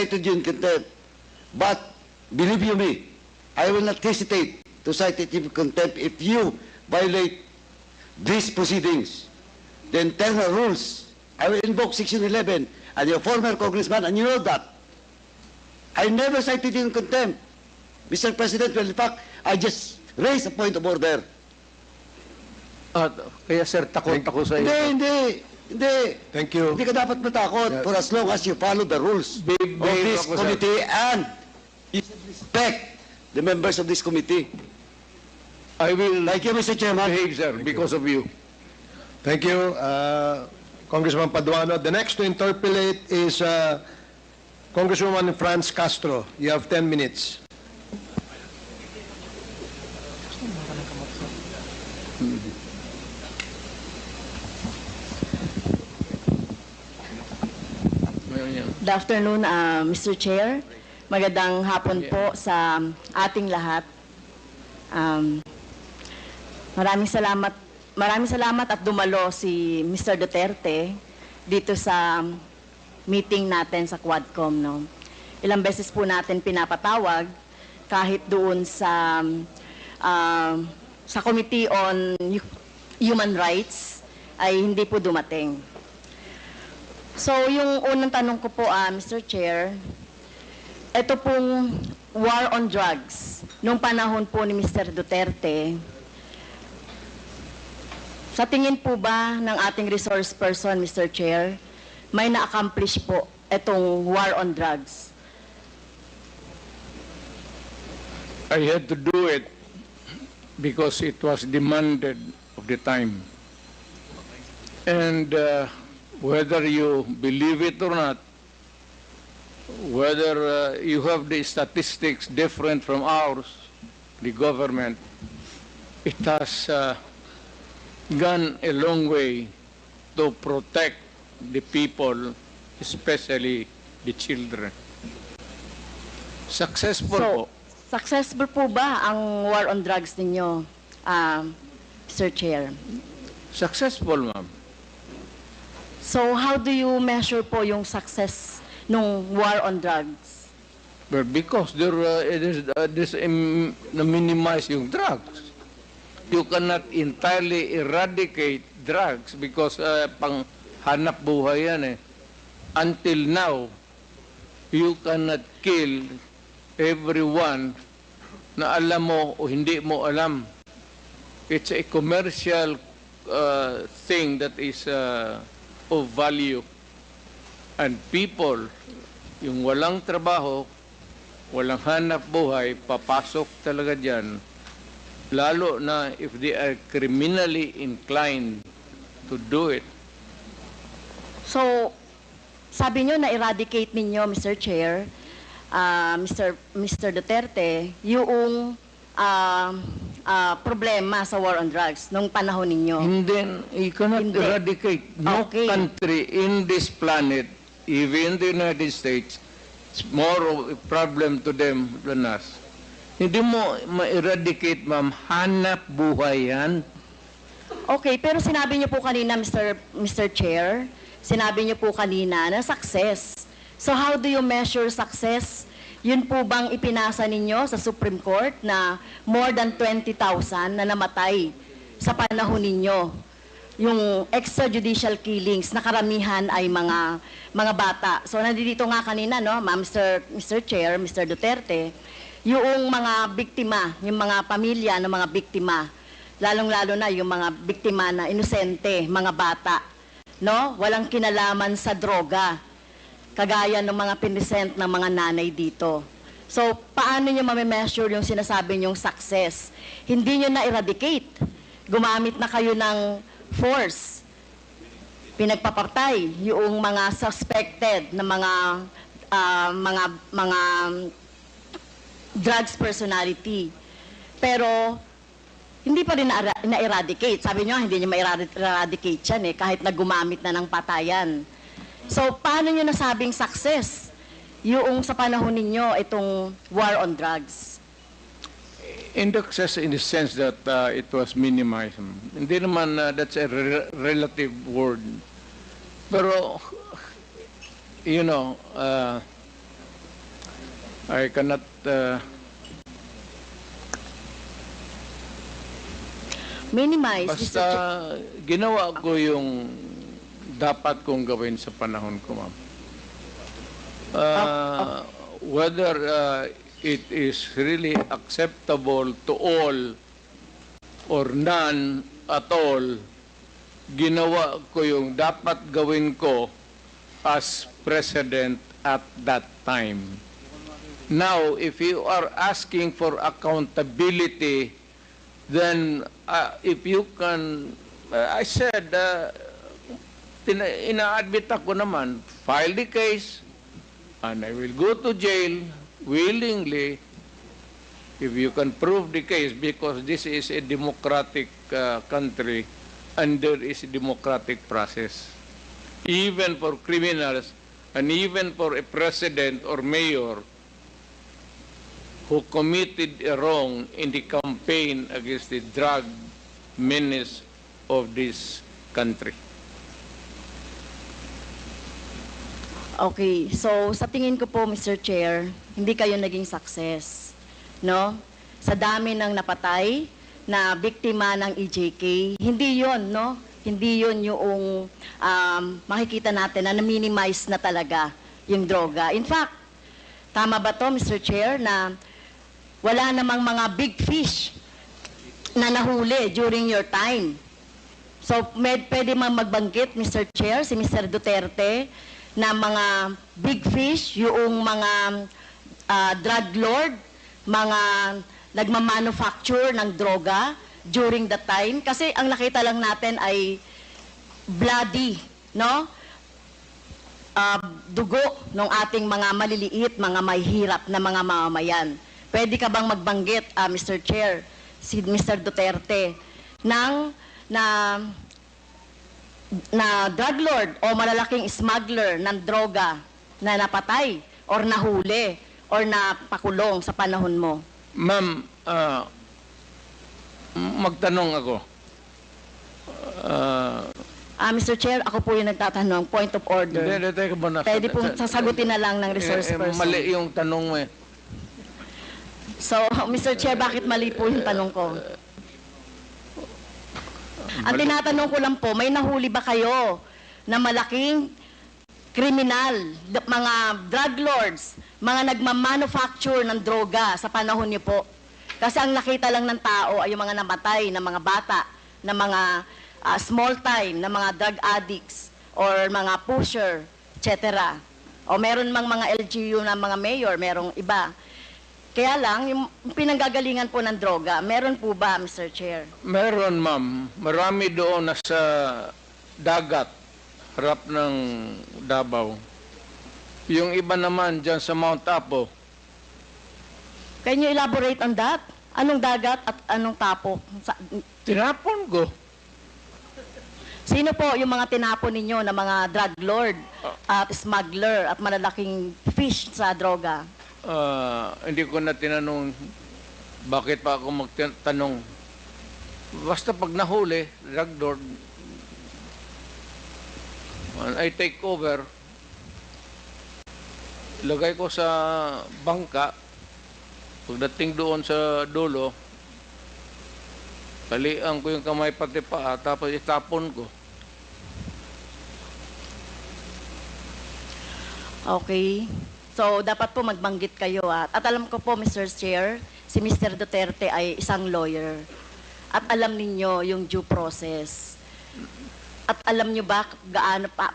cited you in contempt. But believe you me, I will not hesitate to cite it in contempt if you violate these proceedings. The internal rules, I will invoke Section 11, and your former congressman, and you know that. I never cited you in contempt. Mr. President, well, in fact, I just raised a point of order. Kaya sir, takot ako sa iyo. Hindi. Thank you. Hindi ka dapat matakot for as long as you follow the rules of this ako, sir. committee and you should respect the members of this committee. I will Thank you, Mr. Chairman. behave, sir, because of you. Thank you, Congressman Paduano. The next to interpolate is Congresswoman Franz Castro. You have 10 minutes. Good afternoon, Mr. Chair. Magandang hapon po sa ating lahat. Maraming salamat at dumalo si Mr. Duterte dito sa meeting natin sa Quadcom. No? Ilang beses po natin pinapatawag kahit doon sa Committee on Human Rights ay hindi po dumating. So, yung unang tanong ko po, Mr. Chair, ito pong war on drugs, nung panahon po ni Mr. Duterte, sa tingin po ba ng ating resource person, Mr. Chair, may na-accomplish po itong war on drugs? I had to do it because it was demanded of the time. And whether you believe it or not, whether you have the statistics different from ours, the government, it has gone a long way to protect the people, especially the children. Successful po. Successful po ba ang war on drugs ninyo, Mr. Chair? Successful, ma'am. So, how do you measure po yung success nung war on drugs? But because there is na-minimize yung drugs. You cannot entirely eradicate drugs because pang hanap buhay yan eh. Until now, you cannot kill everyone na alam mo o hindi mo alam. It's a commercial thing that is of value. And people, yung walang trabaho, walang hanap buhay, papasok talaga dyan. Lalo na if they are criminally inclined to do it. So, sabi nyo na-eradicate ninyo, Mr. Chair, Mr. Duterte, yung problema sa war on drugs nung panahon ninyo. And then, you cannot Hindi. eradicate. No Okay. country in this planet, even the United States, it's more of a problem to them than us. Hindi mo ma-eradicate, ma'am. Hanap buhay yan. Okay, pero sinabi niyo po kanina, Mr. Chair, sinabi niyo po kanina na success. So how do you measure success? Yun po bang ipinasa ninyo sa Supreme Court na more than 20,000 na namatay sa panahon ninyo? Yung extrajudicial killings na karamihan ay mga bata. So nandito nga kanina, no, Mr. Chair, Mr. Duterte, yung mga biktima, yung mga pamilya ng mga biktima, lalong-lalo na yung mga biktima na inosente, mga bata, no? Walang kinalaman sa droga, kagaya ng mga pinisent ng mga nanay dito. So, paano nyo mamimeasure yung sinasabi nyong success? Hindi nyo na-eradicate. Gumamit na kayo ng force. Pinagpapatay yung mga suspected na mga drugs personality. Pero, hindi pa rin na-eradicate. Sabi nyo, hindi nyo ma-eradicate yan eh, kahit na gumamit na ng patayan. So, paano nyo nasabing success yung sa panahon ninyo itong war on drugs? In the sense that it was minimized. Hindi naman that's a relative word. Pero, you know, I cannot Minimize, basta Mr. Chair. ginawa ko yung dapat kong gawin sa panahon ko, ma'am. Whether it is really acceptable to all or none at all, ginawa ko yung dapat gawin ko as president at that time. Now, if you are asking for accountability, then if you can, I said, ina-admit ako naman, file the case, and I will go to jail willingly if you can prove the case, because this is a democratic country and there is a democratic process. Even for criminals and even for a president or mayor who committed a wrong in the campaign against the drug menace of this country. Okay, so sa tingin ko po, Mr. Chair, hindi kayo naging success, no? Sa dami ng napatay na biktima ng EJK, hindi yon, no? Hindi yon yung makikita natin na na-minimize na talaga yung droga. In fact, tama ba to, Mr. Chair, na wala namang mga big fish na nahuli during your time? So, pwede mang magbanggit, Mr. Chair, si Mr. Duterte, na mga big fish, yung mga drug lord, mga nagmamanufacture ng droga during the time. Kasi ang nakita lang natin ay bloody, no? Dugo ng ating mga maliliit, mga mahihirap na mga mamamayan. Pwede ka bang magbanggit, Mr. Chair, si Mr. Duterte, na drug lord o malalaking smuggler ng droga na napatay or nahuli or napakulong sa panahon mo? Ma'am, magtanong ako. Mr. Chair, ako po yung nagtatanong. Point of order. Hindi, teka muna. Pwede po sasagutin na lang ng resource person. Mali yung tanong mo eh. So, Mr. Chair, bakit mali po yung tanong ko? Ang tinatanong ko lang po, may nahuli ba kayo na malaking kriminal, mga drug lords, mga nagmamanufacture ng droga sa panahon niyo po? Kasi ang nakita lang ng tao ay yung mga namatay na mga bata, na mga small time, na mga drug addicts, or mga pusher, etc. O meron mang mga LGU na mga mayor, merong iba. Kaya lang, yung pinanggagalingan po ng droga, meron po ba, Mr. Chair? Meron, ma'am. Marami doon nasa dagat, harap ng Davao. Yung iba naman dyan sa Mount Apo. Can you elaborate on that? Anong dagat at anong tapo? Tinapon ko. Sino po yung mga tinapon ninyo na mga drug lord at smuggler at malalaking fish sa droga? Hindi ko na tinanong bakit pa ako magtanong. Basta pag nahuli, drug lord, I take over, ilagay ko sa bangka, pagdating doon sa dulo, talian ko yung kamay pati paa, tapos itapon ko. Okay. So, dapat po magbanggit kayo. At alam ko po, Mr. Chair, si Mr. Duterte ay isang lawyer. At alam ninyo yung due process. At alam nyo ba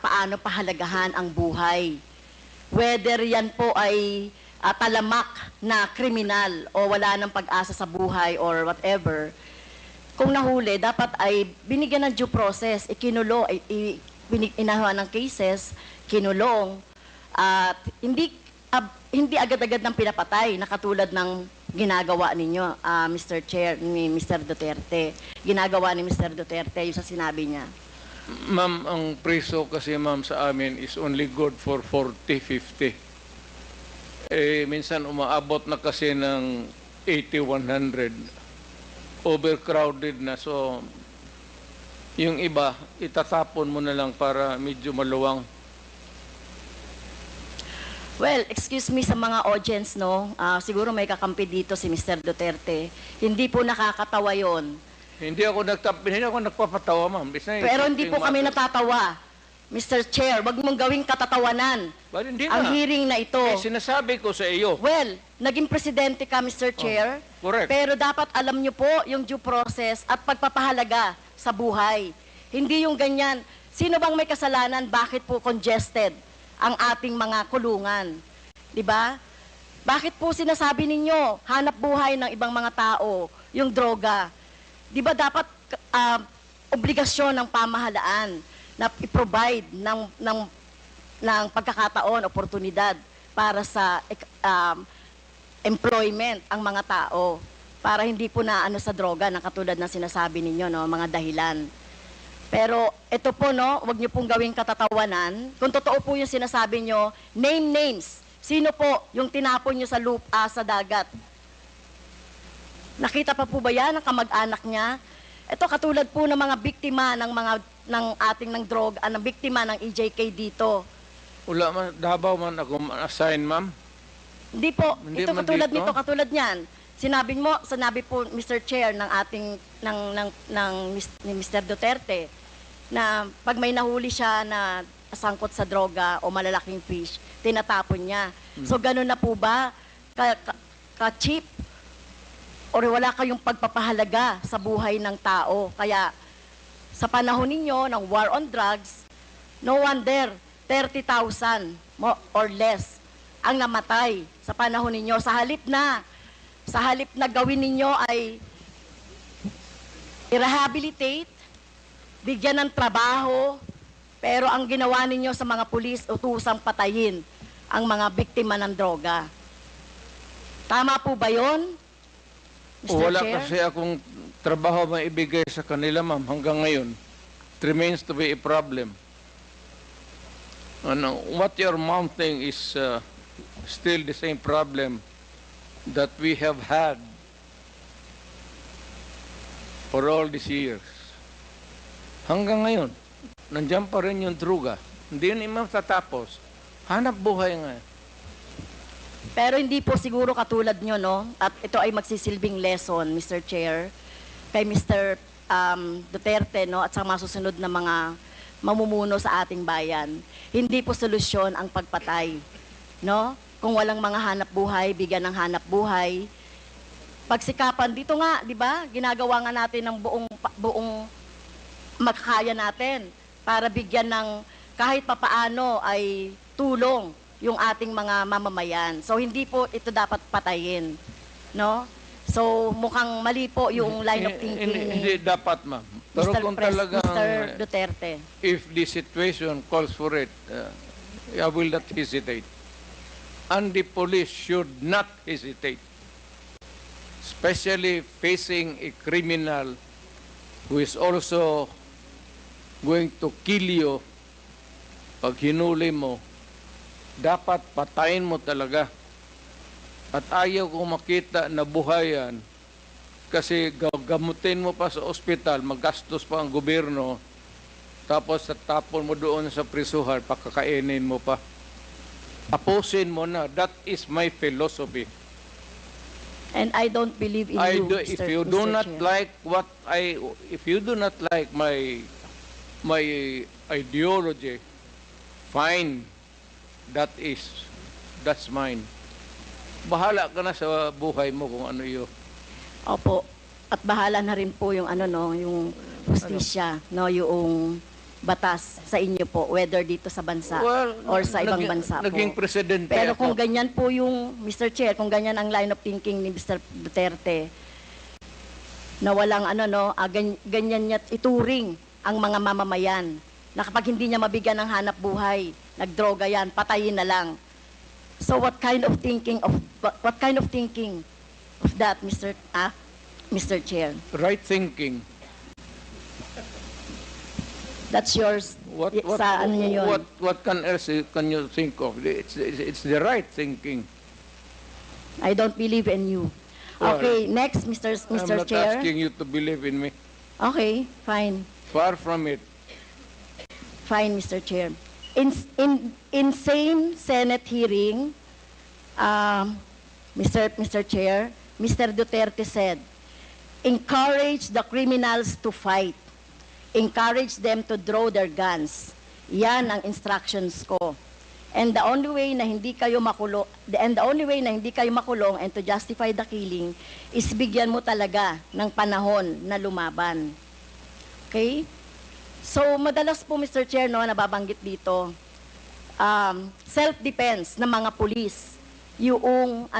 paano pahalagahan ang buhay? Whether yan po ay talamak na kriminal o wala ng pag-asa sa buhay or whatever, kung nahuli, dapat ay binigyan ng due process, ikinulo, inahawa ng cases, kinulong, at hindi agad-agad ng pinapatay na katulad ng ginagawa ninyo, Mr. Chair, ni Mr. Duterte. Ginagawa ni Mr. Duterte yung sa sinabi niya. Ma'am, ang preso kasi ma'am sa amin is only good for 40, 50. Minsan umaabot na kasi ng 80, 100. Overcrowded na. So, yung iba, itatapon mo na lang para medyo maluwang. Well, excuse me sa mga audience, no? Siguro may kakampi dito si Mr. Duterte. Hindi po nakakatawa yon. Hindi ako nagpapatawa, ma'am. Pero hindi po kami natatawa. Mr. Chair, wag mong gawing katatawanan But hindi ang na. hearing na ito. Eh, sinasabi ko sa iyo. Well, naging presidente ka, Mr. Chair. correct. Pero dapat alam niyo po yung due process at pagpapahalaga sa buhay. Hindi yung ganyan. Sino bang may kasalanan? Bakit po congested ang ating mga kulungan? 'Di ba? Bakit po sinasabi ninyo hanap buhay ng ibang mga tao yung droga? 'Di ba dapat obligasyon ng pamahalaan na i-provide ng pagkakataon, oportunidad para sa employment ang mga tao para hindi po na ano sa droga na katulad ng sinasabi ninyo, no, mga dahilan. Pero ito po, no, wag niyo pong gawing katatawanan. Kung totoo po yung sinasabi niyo, name names. Sino po yung tinapon niyo sa sa dagat? Nakita pa po ba yan ng kamag-anak niya? Ito katulad po ng mga biktima ng ating droga, ng biktima ng EJK dito. Wala man, Davao man ako assign, ma'am. Hindi po. Hindi Ito man katulad dito? nito, katulad niyan. Sinabi po Mr. Chair ng ating ni Mr. Duterte na pag may nahuli siya na sangkot sa droga o malalaking fish, tinatapon niya. So ganun na po ba ka-cheap or wala kayong pagpapahalaga sa buhay ng tao? Kaya sa panahon ninyo ng war on drugs, no wonder 30,000 or less ang namatay sa panahon ninyo. Sa halip na gawin ninyo ay i-rehabilitate, bigyan ng trabaho, pero ang ginawa ninyo sa mga pulis, utusang patayin ang mga biktima ng droga. Tama po ba yun, Mr. Wala Chair? kasi akong trabaho maibigay sa kanila, ma'am, hanggang ngayon. It remains to be a problem. What you're mounting is still the same problem that we have had for all these years. Hanggang ngayon, nandiyan pa rin yung droga. Hindi yun imam tatapos. Hanap buhay nga. Pero hindi po siguro katulad nyo, no? At ito ay magsisilbing lesson, Mr. Chair, kay Mr. Duterte, no? At sa mga susunod na mga mamumuno sa ating bayan. Hindi po solusyon ang pagpatay, no? Kung walang mga hanap buhay, bigyan ng hanap buhay. Pagsikapan dito nga, 'di ba? Ginagawa nga natin ng buong makakaya natin para bigyan ng kahit papaano ay tulong yung ating mga mamamayan. So hindi po ito dapat patayin, no? So mukhang mali po yung line of thinking Hindi ni dapat, ma'am. Pero kung talagang, Mr. Duterte. if the situation calls for it, I will not hesitate. And the police should not hesitate, especially facing a criminal who is also going to kill you. Pag hinuli mo, dapat patayin mo talaga. At ayaw kong makita na buhayan kasi gamutin mo pa sa ospital, magastos pa ang gobyerno, tapos tapon mo doon sa prisuhan, pakakainin mo pa. Tapusin mo na. That is my philosophy. And I don't believe in you, If Mr. you do Mr. not Chair. like if you do not like my ideology, fine. That's mine. Bahala ka na sa buhay mo kung ano yun. Opo. At bahala na rin po yung yung justisya, no, yung batas sa inyo po, whether dito sa bansa or sa ibang bansa po. Naging presidente Pero ako. kung ganyan po yung, Mr. Chair, kung ganyan ang line of thinking ni Mr. Duterte, na walang ganyan niya ituring ang mga mamamayan, na kapag hindi niya mabigyan ng hanap buhay, nagdroga yan, patayin na lang. So what kind of thinking of that, Mr. Chair? Right thinking. That's yours. Sa ano niyo yun? What else can you think of? It's the right thinking. I don't believe in you. Well, Okay, next, Mr. I'm not Chair. asking you to believe in me. Okay, fine. Far from it. Fine, Mr. Chair. In same Senate hearing, Mr. Chair, Mr. Duterte said, encourage the criminals to fight. Encourage them to draw their guns. Yan ang instructions ko. And the only way na hindi kayo makulong, and to justify the killing is bigyan mo talaga ng panahon na lumaban. Okay? So, madalas po, Mr. Chair, no, nababanggit dito, self-defense ng mga pulis, yung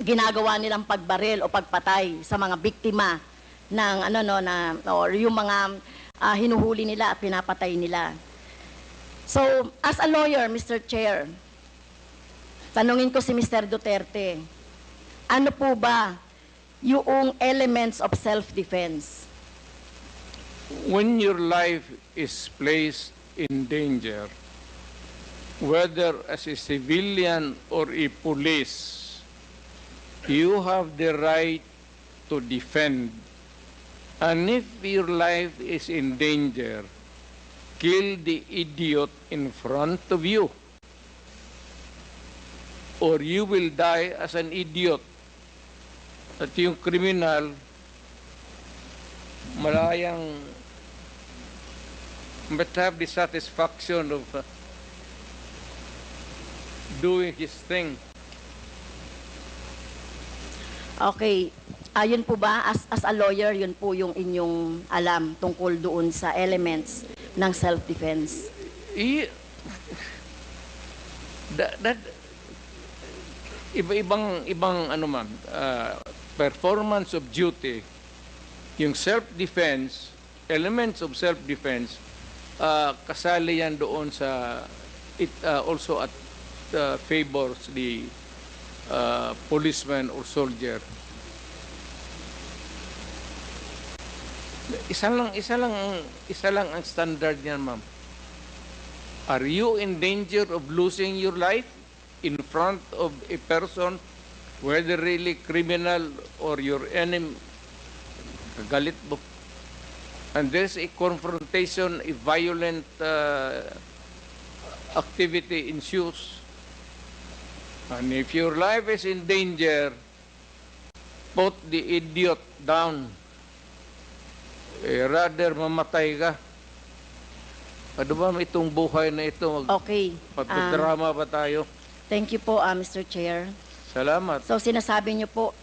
ginagawa nilang pagbaril o pagpatay sa mga biktima ng or yung mga hinuhuli nila at pinapatay nila. So, as a lawyer, Mr. Chair, tanungin ko si Mr. Duterte, ano po ba yung elements of self-defense? When your life is placed in danger, whether as a civilian or a police, you have the right to defend. And if your life is in danger, kill the idiot in front of you, or you will die as an idiot. At yung kriminal, malayang but have the satisfaction of doing his thing. Okay. Yun po ba, as a lawyer, yun po yung inyong alam tungkol doon sa elements ng self-defense? Ibang ano ma'am, performance of duty, yung self-defense, elements of self-defense, kasali yan doon sa, it also at favors the policeman or soldier. Isa lang ang standard niyan, ma'am. Are you in danger of losing your life in front of a person, whether really criminal or your enemy, kagalit mo, and there's a confrontation, a violent activity ensues, and if your life is in danger, put the idiot down. Rather mamatay ka. Ano ba itong buhay na ito? Okay. Pagdrama ba tayo? Thank you po, Mr. Chair. Salamat. So, sinasabi niyo po,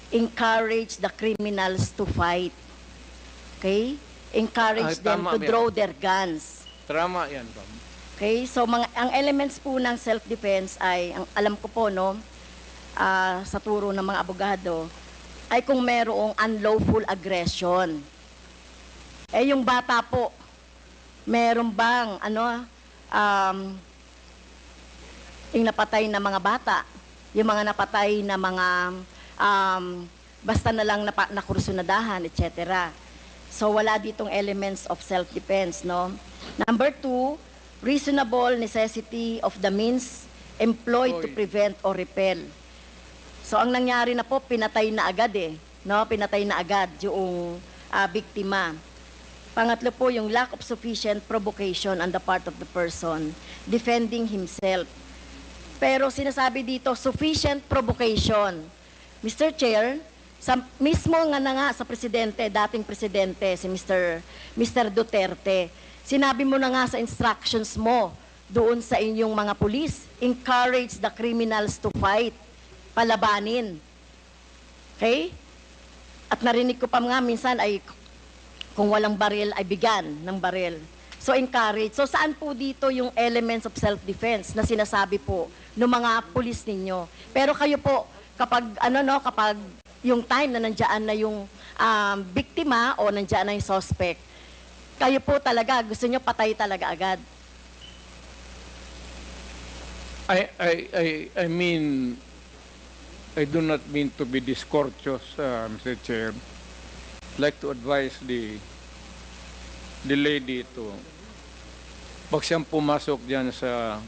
encourage the criminals to fight. Okay? Encourage them to draw their guns. Tama yan, ma'am. Okay? So, ang elements po ng self-defense ay, alam ko po, no, sa turo ng mga abogado, ay kung merong unlawful aggression. Yung bata po, meron bang, yung napatay na mga bata, yung mga napatay na mga, basta na lang nakursunadahan, etc. So, wala ditong elements of self-defense, no? Number 2, reasonable necessity of the means employed to prevent or repel. So, ang nangyari na po, pinatay na agad no? Pinatay na agad yung biktima. Pangatlo po, yung lack of sufficient provocation on the part of the person defending himself. Pero sinasabi dito, sufficient provocation. Mr. Chair, mismo nga sa presidente, dating presidente, si Mr. Duterte, sinabi mo na nga sa instructions mo doon sa inyong mga pulis, encourage the criminals to fight, palabanin. Okay? At narinig ko pa nga minsan ay kung walang baril ay bigyan ng baril. So encourage. So saan po dito yung elements of self-defense na sinasabi po ng mga pulis ninyo? Pero kayo po, kapag kapag yung time na nandiyan na yung biktima o nandiyan na yung suspect, kayo po talaga, gusto nyo patay talaga agad. I mean, I do not mean to be discourteous, Mr. Chair. I'd like to advise the lady to, pag siyang pumasok diyan sa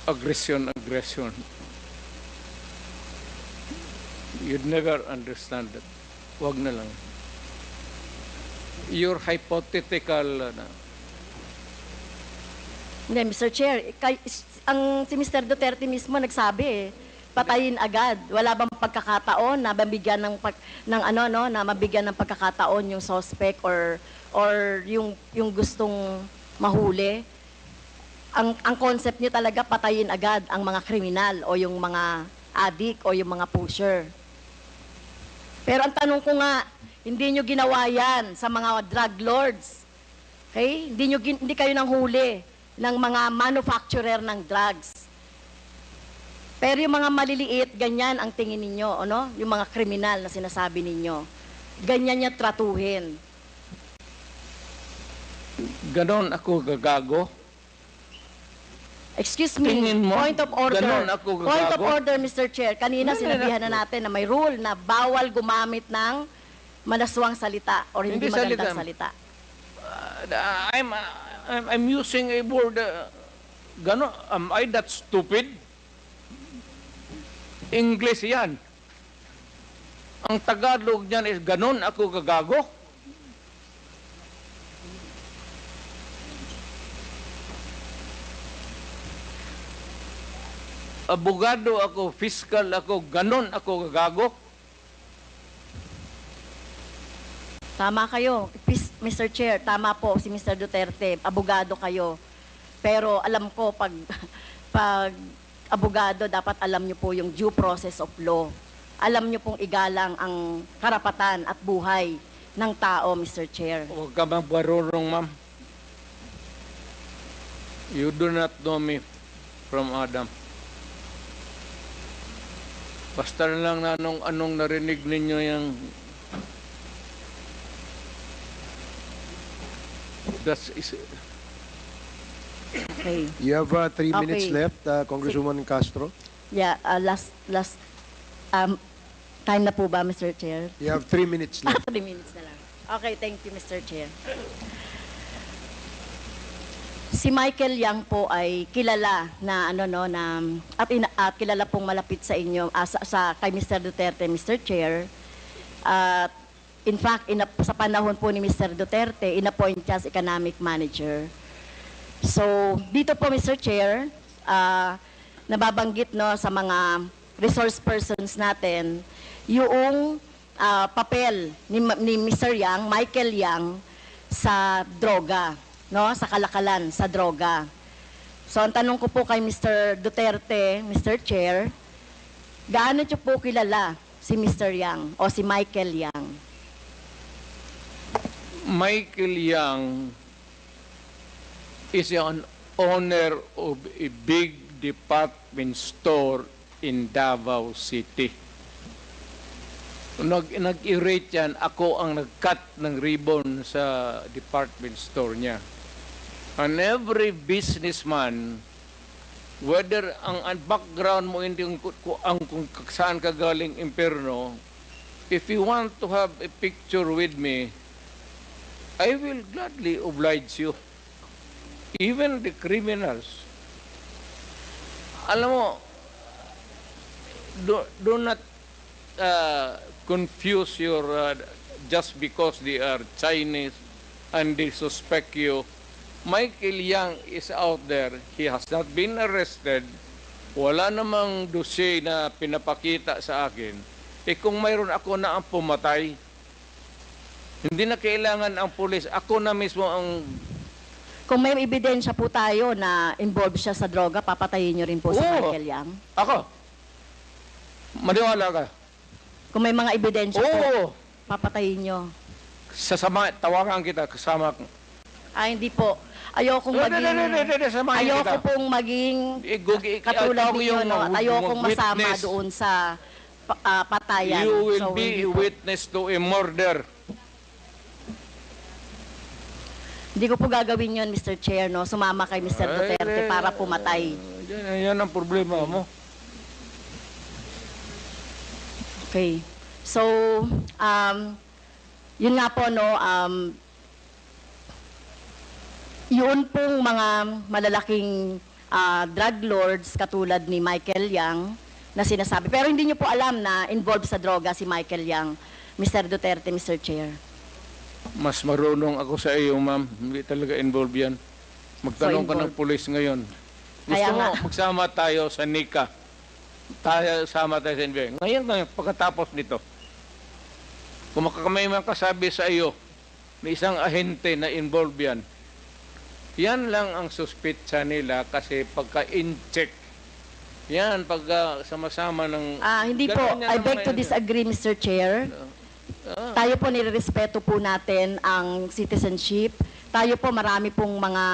aggression, you'd never understand that. Wag na lang. Your hypothetical Hindi, Mr. Chair, si Mr. Duterte mismo nagsabi patayin agad. Wala bang pagkakataon na mabigyan na mabigyan ng pagkakataon yung suspect or yung gustong mahuli? Ang concept niyo talaga patayin agad ang mga kriminal o yung mga addict o yung mga pusher. Pero ang tanong ko nga, hindi niyo ginawa yan sa mga drug lords. Okay? Hindi kayo nang huli ng mga manufacturer ng drugs. Pero yung mga maliliit, ganyan ang tingin ninyo, ano? Yung mga kriminal na sinasabi ninyo. Ganyan niya tratuhin. Ganon ako gagago. Excuse me, Tingin mo, point of order. ganon ako gagago? Point of order, Mr. Chair. Kanina Hindi sinabihan na- na natin na may rule na bawal gumamit ng manaswang salita or hindi magandang salita. I'm using a word, ganon, am I that stupid? English yan. Ang Tagalog niyan is ganon ako gagago. Abogado ako, fiscal ako, ganon ako gagago. Tama kayo, Mr. Chair, tama po si Mr. Duterte, abogado kayo. Pero alam ko, pag abogado, dapat alam niyo po yung due process of law. Alam niyo pong igalang ang karapatan at buhay ng tao, Mr. Chair. Huwag ka magbarurong, ma'am. You do not know me from Adam. Basta na lang na anong narinig ninyo yung that's is Okay. You have 3 minutes Okay. left, Congresswoman Castro. Yeah, last time na po ba, Mr. Chair? You have 3 minutes left. 3 minutes na lang. Okay, thank you, Mr. Chair. Si Michael Yang po ay kilala na at kilala pong malapit sa inyo kay Mr. Duterte, Mr. Chair. At in fact, sa panahon po ni Mr. Duterte, inappoint siya as economic manager. So, dito po, Mr. Chair, nababanggit sa mga resource persons natin yung papel ni Mr. Yang, Michael Yang, sa droga, sa kalakalan, sa droga. So, ang tanong ko po kay Mr. Duterte, Mr. Chair, gaano niyo po kilala si Mr. Yang o si Michael Yang? Michael Yang is an owner of a big department store in Davao City. Nag-irate yan, ako ang nag-cut ng ribbon sa department store niya. And every businessman, whether ang background mo hindi kung saan ka galing impyerno, if you want to have a picture with me, I will gladly oblige you. Even the criminals. Alam mo, do not confuse your, just because they are Chinese and they suspect you. Michael Yang is out there. He has not been arrested. Wala namang dossier na pinapakita sa akin. Kung mayroon ako na ang pumatay, hindi na kailangan ang pulis. Ako na mismo ang... Kung may ebidensya po tayo na involved siya sa droga, papatayin niyo rin po si Oo. Michael Yang? Ako? Maniwala ka? Kung may mga ebidensya po, Oo! papatayin niyo? Sasama, tawagan kita, kasama. Hindi po. Ayokong maging... Samahin Ayoko kita. pong maging katulad Ikaw ninyo, yung Ayokong masama witness. doon sa patayan. You will So, be hindi a po. witness to a murder. Hindi ko po gagawin yun, Mr. Chair, no? Sumama kay Mr. Duterte para pumatay. Yan ang problema mo. Okay. So, yun nga po, no, yun pong mga malalaking drug lords katulad ni Michael Yang na sinasabi. Pero hindi nyo po alam na involved sa droga si Michael Yang, Mr. Duterte, Mr. Chair. Mas marunong ako sa iyo, ma'am. Hindi talaga involved yan. Magtanong ka ng involved. pulis ngayon. Gusto Kaya mo, nga. magsama tayo sa NICA. Sama tayo sa NBI. Ngayon, pagkatapos nito, kung may makasabi sa iyo, may isang ahente na involved yan, yan lang ang suspitsa nila kasi pagka-in-check, yan, pag sama-sama ng... Hindi po, Ganun yan I ang beg to mga- disagree, Mr. Chair. Tayo po nirerespeto po natin ang citizenship. Tayo po marami pong mga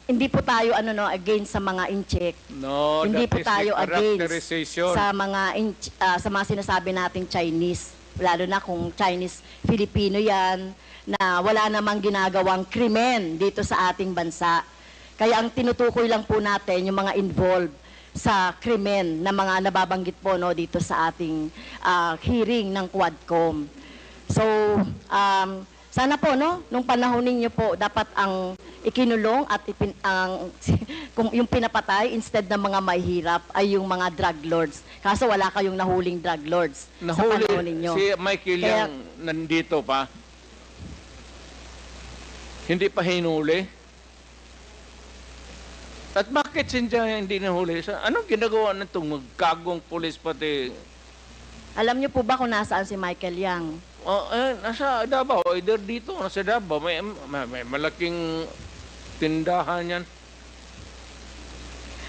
hindi po tayo against sa mga in-check. No, Hindi that po is tayo the against characterization. sa mga sinasabi nating Chinese, lalo na kung Chinese Filipino 'yan na wala namang ginagawang krimen dito sa ating bansa. Kaya ang tinutukoy lang po natin yung mga involved sa krimen na mga nababanggit po dito sa ating hearing ng Quadcom. So, sana po nung panahon ninyo po dapat ang ikinulong at kung yung pinapatay instead ng mga mahihirap ay yung mga drug lords. Kaso wala kayong nahuling drug lords sa panahon ninyo. Si Michael Kaya- yung nandito pa. Hindi pa hinuli. At bakit siya hindi nahuli? Anong ginagawa na itong magkagong pulis pati? Alam niyo po ba kung nasaan si Michael Yang? Nasa Davao, either dito, nasa Davao. May malaking tindahan yan.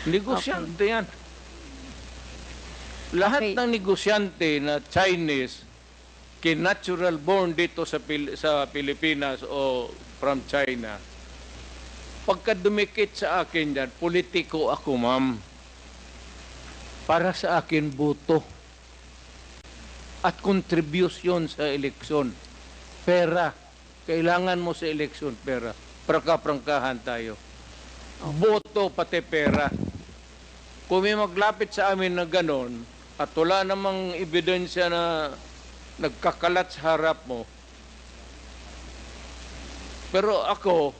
Negosyante yan. Lahat Okay. ng negosyante na Chinese, natural born dito sa Pilipinas o from China, pagka dumikit sa akin yan, politiko ako, ma'am. Para sa akin, boto. At contribution sa eleksyon. Pera. Kailangan mo sa eleksyon, pera. Prangka-prangkahan tayo. Boto pati pera. Kung may maglapit sa amin na ganon, at wala namang ebidensya na nagkakalat sa harap mo, pero ako,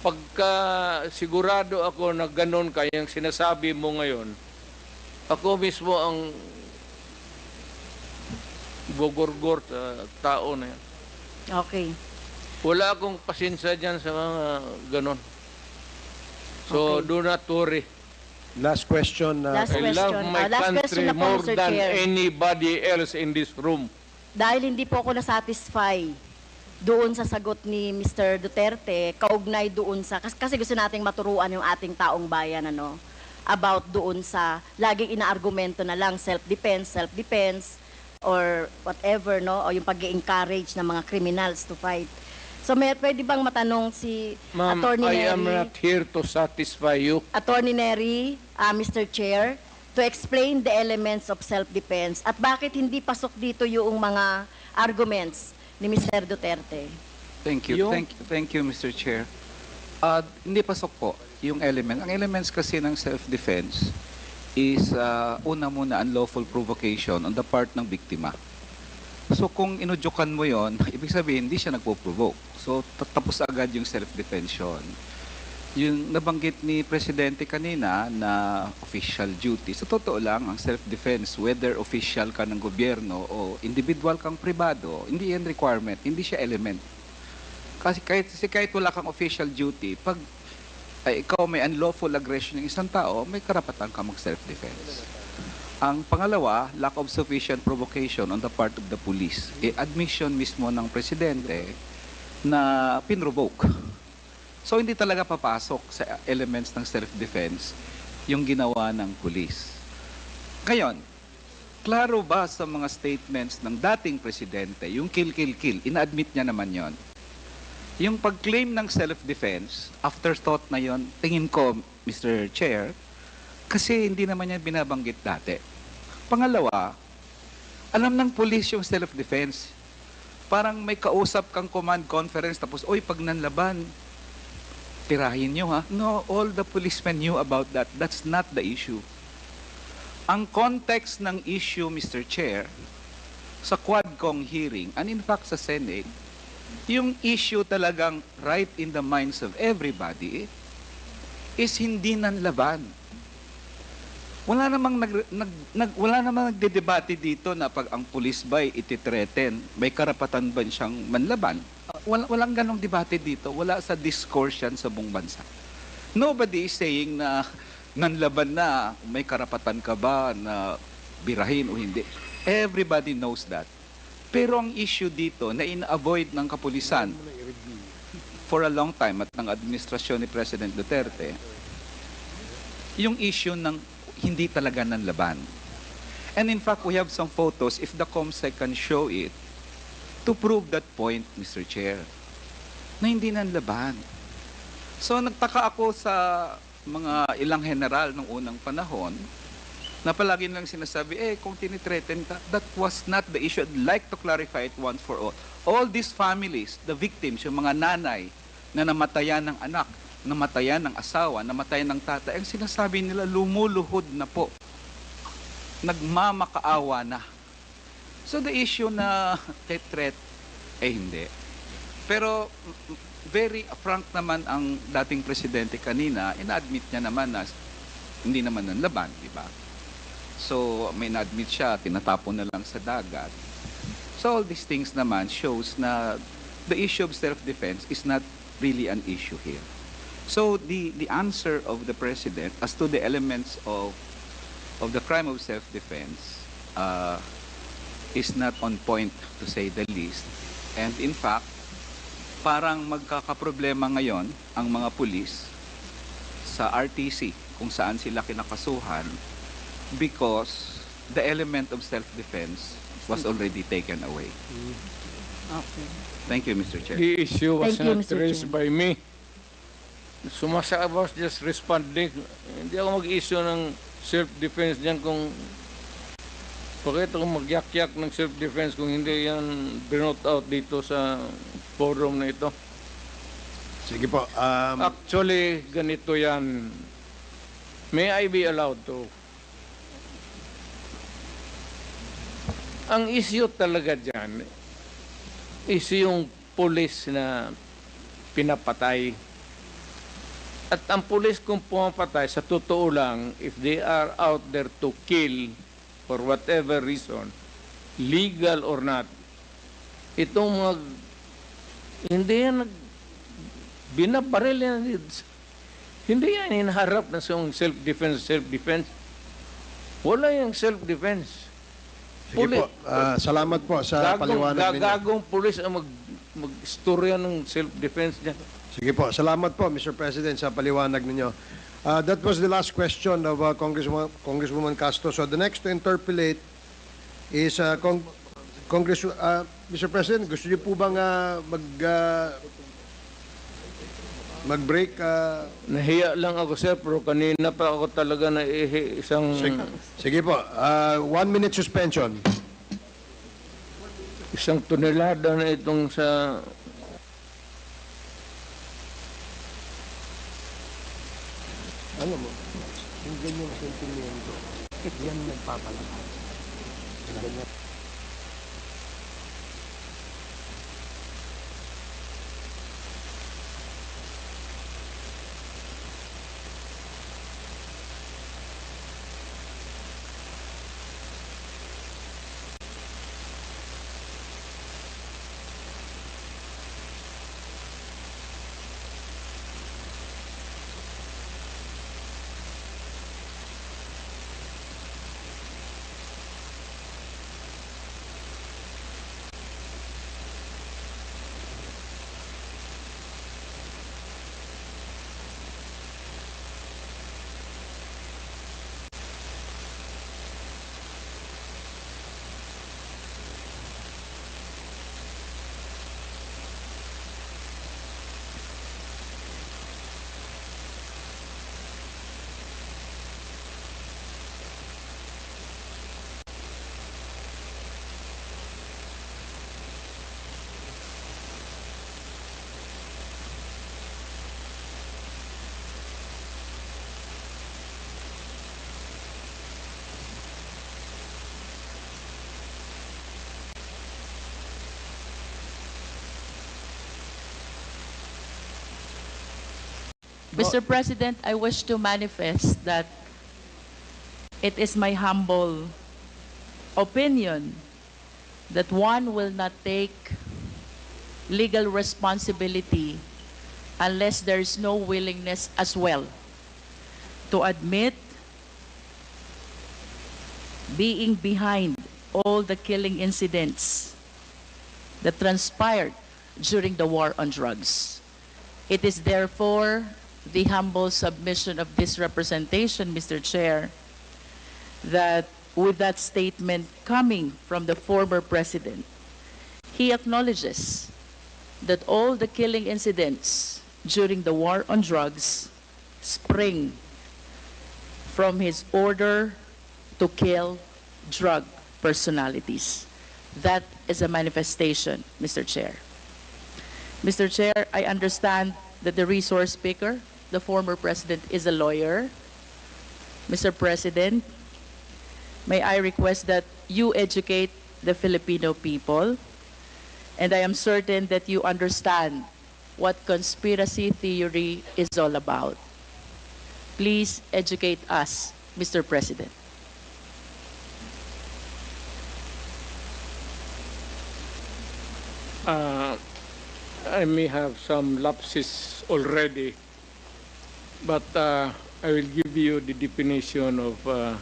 pagka sigurado ako na ganon kayang sinasabi mo ngayon, ako mismo ang gogorgor sa tao na yan. Okay. Wala akong pasensya dyan sa mga ganon. So, Okay. do not worry. Last question. Last I love question. my Last question country na po, more Mr. than Chair. anybody else in this room. Dahil hindi po ako nasatisfy doon sa sagot ni Mr. Duterte, kaugnay doon sa, kasi gusto nating maturuan yung ating taong bayan, about doon sa, laging inaargumento na lang, self-defense, or whatever, o yung pag-encourage ng mga criminals to fight. So, pwede bang matanong si Ma'am, Attorney I am Neri? not here to satisfy you. Attorney Neri, Mr. Chair, to explain the elements of self-defense at bakit hindi pasok dito yung mga arguments ni Mr. Duterte. Thank you. Yung- Thank you, Mr. Chair. Hindi pasok po yung element. Ang elements kasi ng self-defense is una muna unlawful provocation on the part ng biktima. So kung inudyukan mo yon, ibig sabihin hindi siya nagpo-provoke. So tapos agad yung self-defense yun. Yung nabanggit ni Presidente kanina na official duty, sa totoo lang, ang self-defense, whether official ka ng gobyerno o individual kang pribado, hindi yan requirement, hindi siya element. Kasi kahit wala kang official duty, pag ikaw may unlawful aggression ng isang tao, may karapatan ka mag-self-defense. Ang pangalawa, lack of sufficient provocation on the part of the police. Admission mismo ng Presidente na pinrovoke. So hindi talaga papasok sa elements ng self-defense yung ginawa ng police. Ngayon, klaro ba sa mga statements ng dating presidente, yung kill, ina-admit niya naman yon. Yung pag-claim ng self-defense, afterthought na yon, tingin ko, Mr. Chair, kasi hindi naman niya binabanggit dati. Pangalawa, alam ng police yung self-defense. Parang may kausap kang command conference tapos, oy, pag nanlaban, tirahin nyo ha. No, all the policemen knew about that. That's not the issue. Ang context ng issue, Mr. Chair, sa Quadcom hearing, and in fact sa Senate, yung issue talagang right in the minds of everybody is hindi nanlaban. Wala namang nagdedebate dito na pag ang police ba'y ititreten, may karapatan ba siyang manlaban? walang ganong debate dito. Wala sa discourse yan sa buong bansa. Nobody is saying na nanlaban na, may karapatan ka ba na birahin o hindi. Everybody knows that. Pero ang issue dito na in-avoid ng kapulisan for a long time at ng administrasyon ni President Duterte, yung issue ng hindi talaga nanlaban. And in fact, we have some photos, if the COMSEC can show it, to prove that point, Mr. Chair, na hindi nanlaban. So nagtaka ako sa mga ilang general nung unang panahon na palagi nilang sinasabi, kung tinitreaten ka, that was not the issue. I'd like to clarify it once for all. All these families, the victims, yung mga nanay na namatayan ng anak, namatayan ng asawa, namatayan ng tatay, ang sinasabi nila, lumuluhod na po. Nagmamakaawa na. So the issue na threat, hindi. Pero very frank naman ang dating presidente kanina, ina-admit niya naman na hindi naman nanlaban, di ba? So may na-admit siya, tinatapon na lang sa dagat. So all these things naman shows na the issue of self-defense is not really an issue here. So the answer of the president as to the elements of the crime of self-defense is not on point, to say the least. And in fact, parang magkakaproblema ngayon ang mga pulis sa RTC kung saan sila kinakasuhan because the element of self-defense was already taken away. Okay. Thank you, Mr. Chair. The issue was Thank you, not Mr. raised Chair. by me. Sumasa was just responding. Hindi ako mag-issue ng self-defense diyan kung bakit ako magyak-yak ng self-defense kung hindi yan binote out dito sa forum na ito. Sige po. Actually, ganito yan. May I be allowed to? Ang issue talaga dyan is yung pulis na pinapatay. At ang pulis kung pumapatay, sa totoo lang, if they are out there to kill for whatever reason, legal or not, itong hindi yan binabaril yan. Hindi yan hinaharap na sa self-defense. Wala yung self-defense. Sige po. Salamat po sa paliwanag ninyo. Gagong pulis ang mag-istorya ng self-defense niya. Sige po. Salamat po, Mr. President, sa paliwanag ninyo. That was the last question of Congresswoman Castro. So the next to interpolate is Mr. President, gusto niyo po bang mag-break? Nahiya lang ako, sir, pero kanina pa ako talaga naihi isang... Sige po. 1 minute suspension. Isang tonelada na itong sa... Ano mo? Yung ganyang sentimento, yan nagpapalakas. Ganyan. Mr. President, I wish to manifest that it is my humble opinion that one will not take legal responsibility unless there is no willingness as well to admit being behind all the killing incidents that transpired during the war on drugs. It is therefore the humble submission of this representation, Mr. Chair, that with that statement coming from the former president, he acknowledges that all the killing incidents during the war on drugs spring from his order to kill drug personalities. That is a manifestation, Mr. Chair. Mr. Chair, I understand that the resource speaker, the former president, is a lawyer. Mr. President, may I request that you educate the Filipino people, and I am certain that you understand what conspiracy theory is all about. Please educate us, Mr. President. I may have some lapses already, but I will give you the definition of a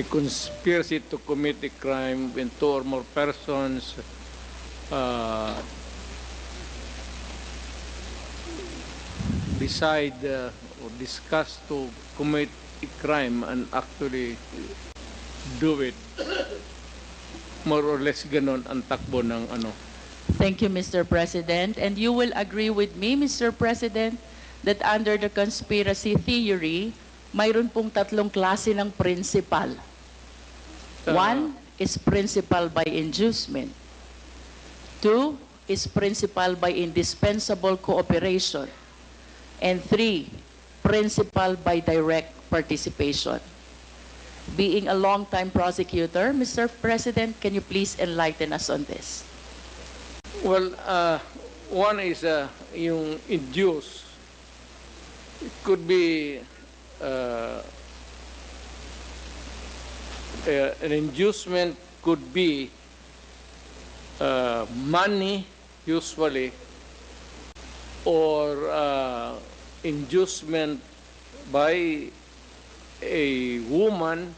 conspiracy to commit a crime when two or more persons decide or discuss to commit a crime and actually do it. More or less ganon ang takbo ng ano. Thank you, Mr. President. And you will agree with me, Mr. President, that under the conspiracy theory, mayroon pong tatlong klase ng principal. One is principal by inducement. Two is principal by indispensable cooperation. And three, principal by direct participation. Being a long-time prosecutor, Mr. President, can you please enlighten us on this? Well, one is yung induce. It could be an inducement could be money, usually, or inducement by a woman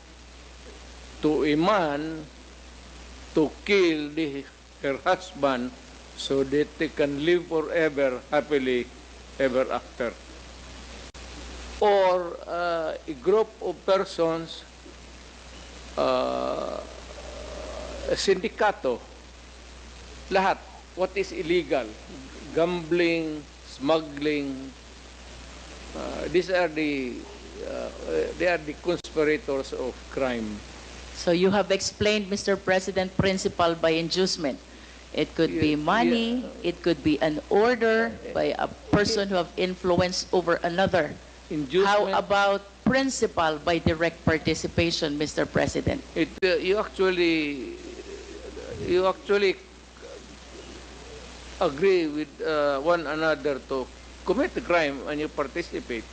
to a man to kill her husband so that they can live forever happily ever after. Or a group of persons, a sindikato, lahat, what is illegal, gambling, smuggling, these are they are the conspirators of crime. So you have explained, Mr. President, principal by inducement. It could be money, it could be an order by a person who have influence over another. How Inducement, about principal by direct participation, Mr. President? you actually agree with one another to commit the crime and you participate.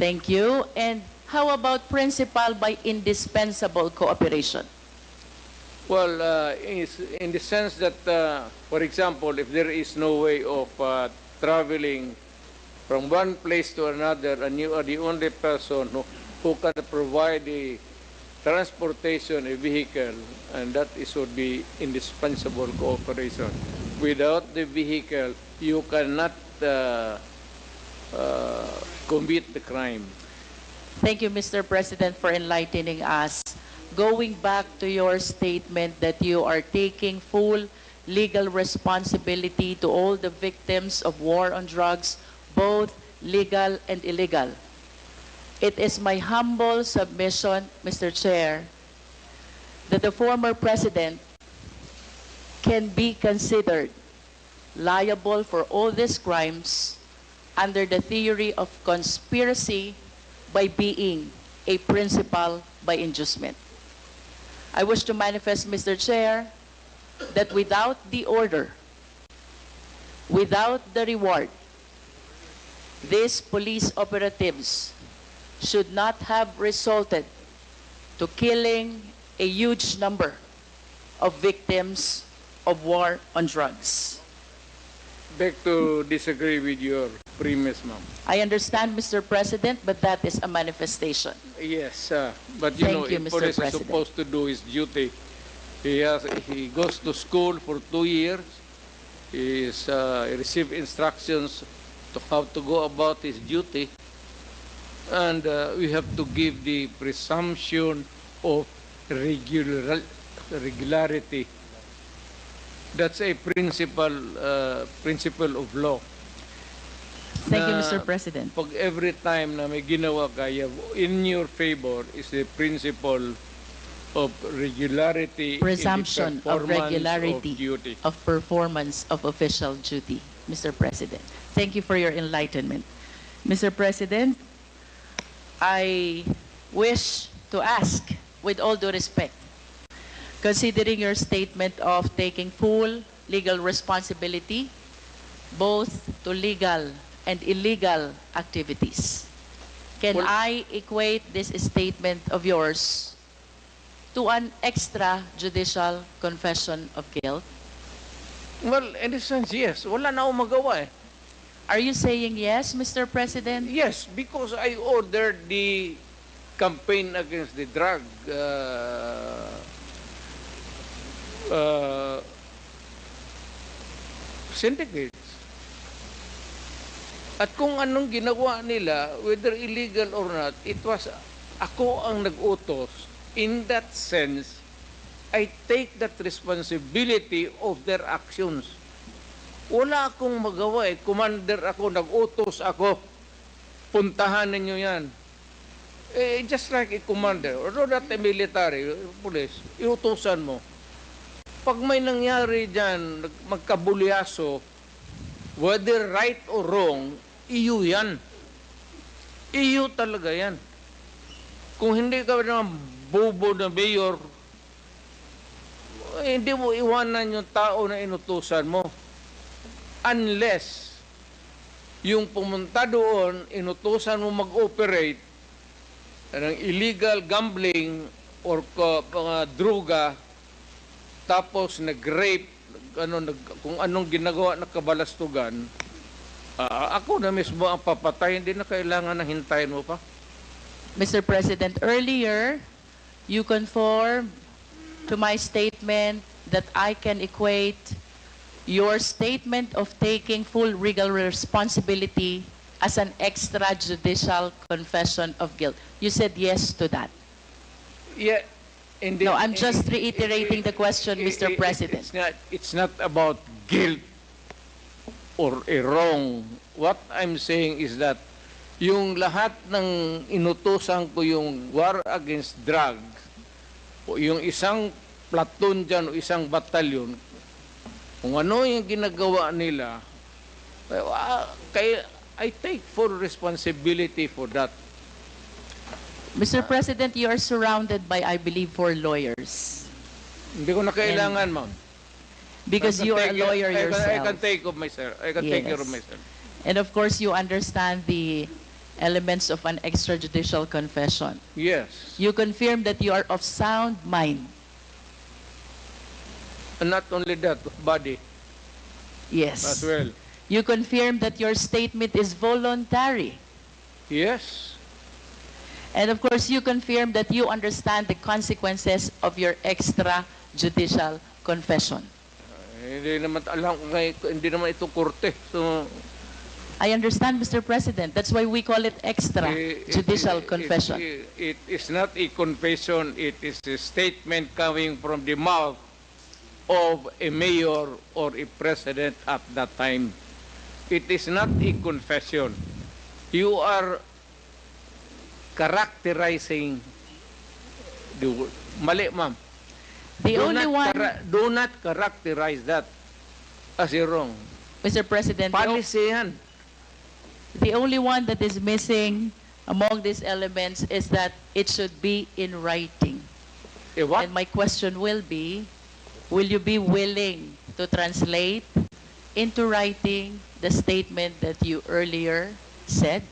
Thank you. And how about principal by indispensable cooperation? Well, in the sense that, for example, if there is no way of traveling from one place to another and you are the only person who can provide the transportation, a vehicle, and that would be indispensable cooperation. Without the vehicle, you cannot commit the crime. Thank you, Mr. President, for enlightening us. Going back to your statement that you are taking full legal responsibility to all the victims of war on drugs, both legal and illegal. It is my humble submission, Mr. Chair, that the former president can be considered liable for all these crimes under the theory of conspiracy by being a principal by inducement. I wish to manifest, Mr. Chair, that without the order, without the reward, these police operatives should not have resulted to killing a huge number of victims of war on drugs. beg to disagree with your premise, ma'am. I understand, Mr. President, but that is a manifestation. Yes, but you Thank know, you, a Mr. police is President. supposed to do his duty. He goes to school for 2 years. He receive instructions to how to go about his duty, and we have to give the presumption of regularity. That's a principle of law. Thank you, Na Mr. President. Pag every time na may ginawa kaya in your favor is the principle of regularity Presumption in the of performance regularity of duty. of performance of official duty, Mr. President. Thank you for your enlightenment. Mr. President, I wish to ask, with all due respect, considering your statement of taking full legal responsibility, both to legal and illegal activities, can Well- I equate this statement of yours to an extrajudicial confession of guilt? Well, in a sense, yes. Wala na akong magawa eh. Are you saying yes, Mr. President? Yes, because I ordered the campaign against the drug syndicates. At kung anong ginawa nila, whether illegal or not, it was ako ang nag-utos. In that sense, I take that responsibility of their actions. Wala akong magawa eh. Commander ako, nag-utos ako. Puntahan ninyo yan. Eh, just like a commander, or not a military, police, iutusan mo. Pag may nangyari dyan, magkabulyaso, whether right or wrong, iyo yan. Iyo talaga yan. Kung hindi ka naman bobo na mayor, hindi mo iwanan yung tao na inutusan mo. Unless yung pumunta doon, inutusan mo mag-operate ng illegal gambling or mga droga, tapos nag-rape, kung anong ginagawa na kabalastugan, ako na mismo ang papatay, hindi na kailangan na hintayin mo pa. Mr. President, earlier, you conformed to my statement that I can equate your statement of taking full legal responsibility as an extrajudicial confession of guilt. You said yes to that. Yeah, and No, I'm just reiterating the question, Mr. President. It's not about guilt or a wrong. What I'm saying is that yung lahat ng inutusan ko yung war against drugs, o yung isang platoon dyan o isang batalyon, kung ano yung ginagawa nila, I take full responsibility for that. Mr. President, you are surrounded by, I believe, 4 lawyers. Hindi ko na kailangan, ma'am. Because you are a lawyer I can yourself. take of myself. I can take care of Yes. myself. And of course, you understand the elements of an extrajudicial confession. Yes. You confirm that you are of sound mind. And not only that, body Yes. as well. You confirm that your statement is voluntary. Yes. And of course, you confirm that you understand the consequences of your extrajudicial confession. Hindi naman alam ko hindi naman ito korte. So I understand, Mr. President. That's why we call it extrajudicial confession. It is not a confession, it is a statement coming from the mouth of a mayor or a president at that time. It is not a confession. You are characterizing the word. Mali, ma'am. The only one, Do not characterize that as a wrong. Mr. President, Policy yan. the only one that is missing among these elements is that it should be in writing. Eh, what? And my question will you be willing to translate into writing the statement that you earlier said?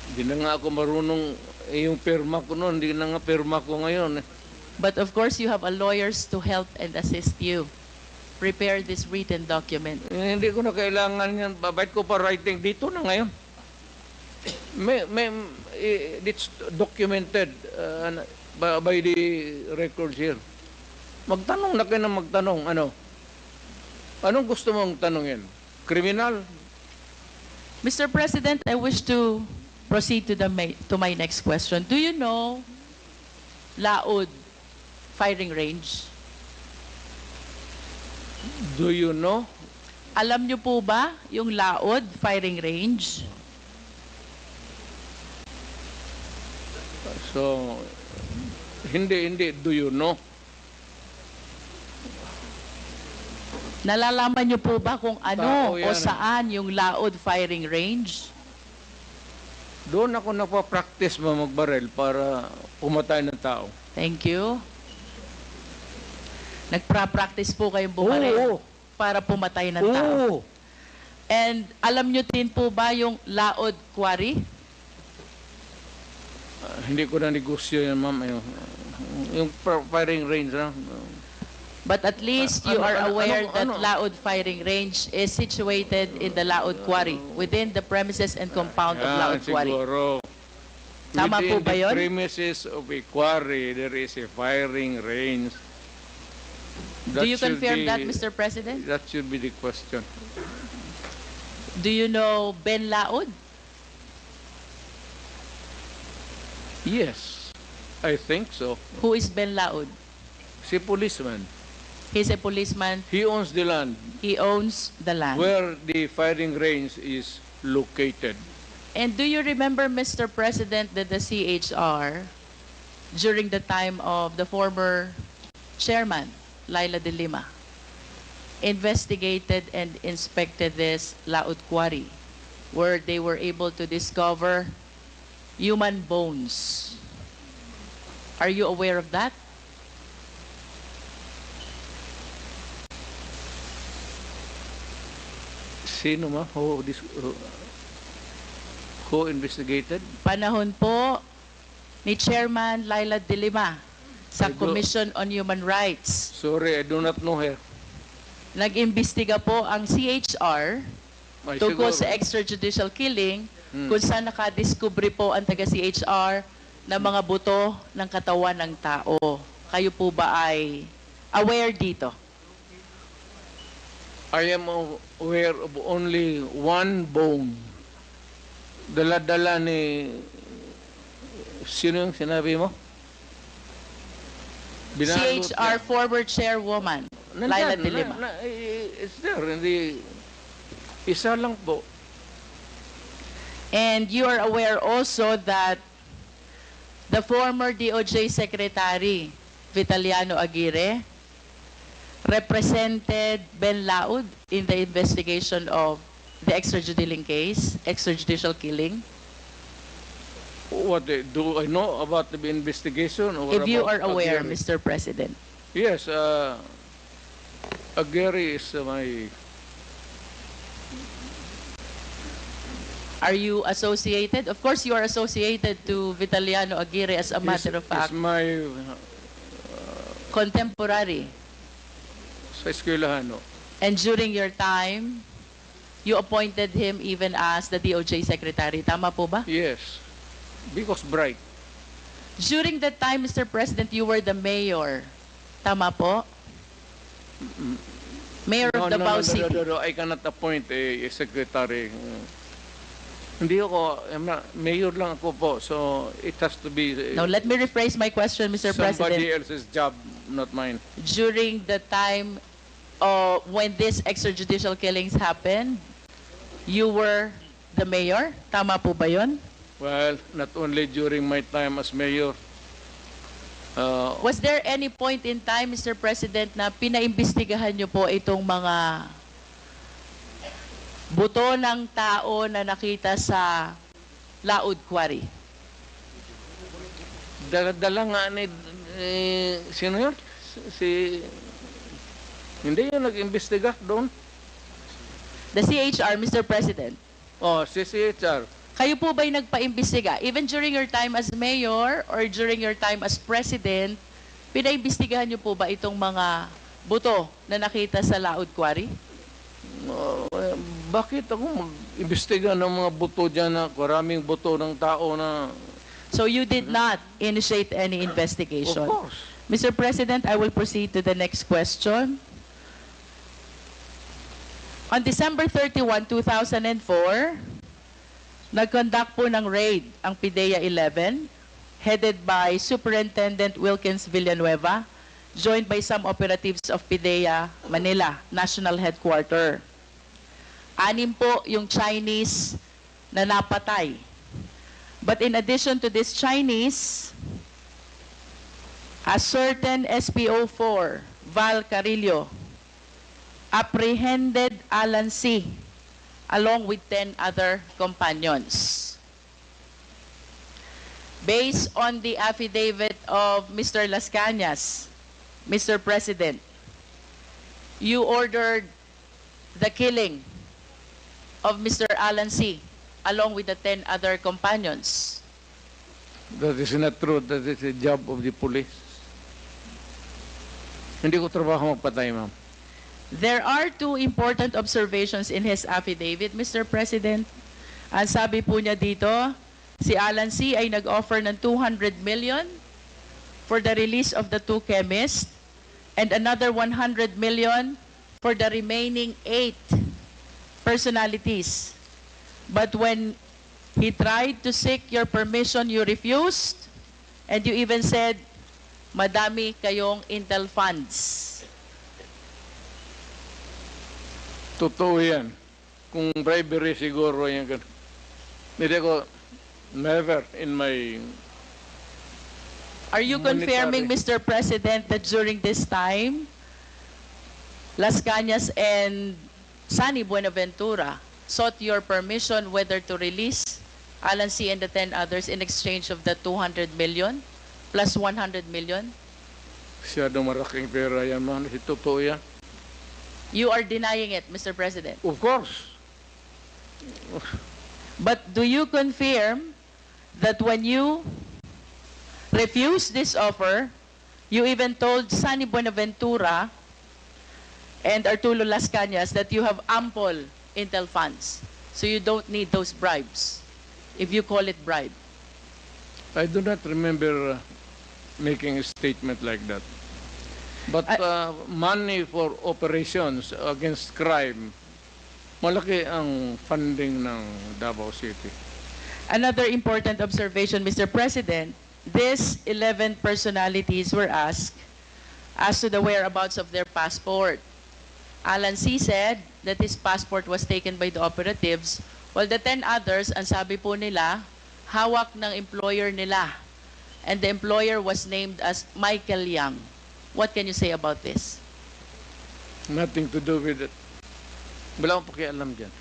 Hindi na nga ako marunong, yung pirma ko noon, hindi na nga pirma ko ngayon. But of course, you have a lawyers to help and assist you. prepare this written document? Hindi ko na kailangan yan. Babait ko pa writing dito na ngayon. It's documented by the records here. Magtanong na kayo na magtanong. Ano? Anong gusto mong tanongin? Criminal? Mr. President, I wish to proceed to my next question. Do you know Laod firing range? Do you know? Alam niyo po ba yung Laod firing range? So, hindi. Do you know? Nalalaman niyo po ba kung ano Tao yan, o saan yung Laod firing range? Doon ako napapractice magbarel para pumatay ng tao. Thank you. Nagpa-practice po kayong bumaril Oo. para pumatay ng tao. Oo. And alam niyo din po ba yung Laod Quarry? Hindi ko na negosyo yan, ma'am. Yung firing range, ha? But at least you are aware that ano? Laod firing range is situated in the Laod Quarry, within the premises and compound of Laod Quarry. Siguro. Tama po Within ba the yun? premises of a quarry, there is a firing range. Do you should confirm be- that, Mr. President? That should be the question. Do you know Ben Laod? Yes, I think so. Who is Ben Laod? Si policeman. He's a policeman. He owns the land He owns the land. where the firing range is located. And do you remember, Mr. President, that the CHR, during the time of the former chairman, Laila de Lima, investigated and inspected this Laod Quarry, where they were able to discover human bones. Are you aware of that? Sino ma? Who investigated? Panahon po ni Chairman Laila de Lima sa I do- Commission on Human Rights. Sorry, I do not know her. Nag-imbestiga po ang CHR Ay, tungkol siguro. sa extrajudicial killing kung saan nakadiskubre po ang taga-CHR ng mga buto ng katawan ng tao. Kayo po ba ay aware dito? I am aware of only one bone. Dala-dala ni... Sino yung sinabi mo? Binalot CHR niya. former chairwoman, Nandyan, Laila de Lima. It's there. Hindi... Isa lang po. And you are aware also that the former DOJ Secretary, Vitaliano Aguirre, represented Ben Laud in the investigation of the extrajudicial killing. What do I know about the investigation? Or If you are about aware, Aguirre? Mr. President. Yes, Aguirre is my... Are you associated? Of course, you are associated to Vitaliano Aguirre as a matter of fact, Is my... contemporary. Sa eskwelahan, no? And during your time, you appointed him even as the DOJ Secretary. Tama po ba? Yes. Because bright. During that time, Mr. President, you were the mayor. Tama po? Mayor of Davao City. No, I cannot appoint a secretary. Hindi ako, mayor lang ako po. So, it has to be Now, let me rephrase my question, Mr. somebody President. else's job, not mine. During the time when these extrajudicial killings happened, you were the mayor? Tama po ba yun? Well, not only during my time as mayor. Was there any point in time, Mr. President, na pinaimbestigahan niyo po itong mga buto ng tao na nakita sa Laod Quarry? Dala nga ni... sino yun? Hindi yun nag-imbestiga doon. The CHR, Mr. President. Oh, si CHR. Kayo po ba'y nagpa-imbestiga? Even during your time as mayor or during your time as president, pinaimbestigahan niyo po ba itong mga buto na nakita sa Laod Quarry? Bakit ako mag-imbestiga ng mga buto dyan na maraming buto ng tao na... So you did not initiate any Of investigation? course. Mr. President, I will proceed to the next question. On December 31, 2004, nag-conduct po ng raid ang PIDEA 11, headed by Superintendent Wilkins Villanueva, joined by some operatives of PIDEA Manila, National Headquarter. 6 po yung Chinese na napatay. But in addition to this Chinese, a certain SPO4, Val Carillo, apprehended Alan C. along with 10 other companions. Based on the affidavit of Mr. Las Cañas, Mr. President, you ordered the killing of Mr. Alan C. along with the 10 other companions. That is not true. That is the job of the police. Hindi ko trabaho magpatay, ma'am. There are 2 important observations in his affidavit, Mr. President. Ang sabi po niya dito, si Alan C. ay nag-offer ng 200 million for the release of the 2 chemists and another 100 million for the remaining 8 personalities. But when he tried to seek your permission, you refused, and you even said, madami kayong intel funds. Totoo yan. Kung bribery siguro yan. Hindi ko, never in my... Are you confirming, Mr. President, that during this time, Las Cañas and Sunny Buenaventura sought your permission whether to release Alan C. and the 10 others in exchange of the 200 million plus 100 million? Masyadong maraking pera yan, ma'am. Totoo yan. You are denying it, Mr. President. Of course. But do you confirm that when you refused this offer, you even told Sunny Buenaventura and Arturo Las Cañas that you have ample intel funds, so you don't need those bribes, if you call it bribe? I do not remember making a statement like that. But money for operations against crime, malaki ang funding ng Davao City. Another important observation, Mr. President, these 11 personalities were asked as to the whereabouts of their passport. Alan C. said that his passport was taken by the operatives, while the 10 others, ang sabi po nila, hawak ng employer nila. And the employer was named as Michael Yang. What can you say about this? Nothing to do with it. Wala akong pakialam dyan.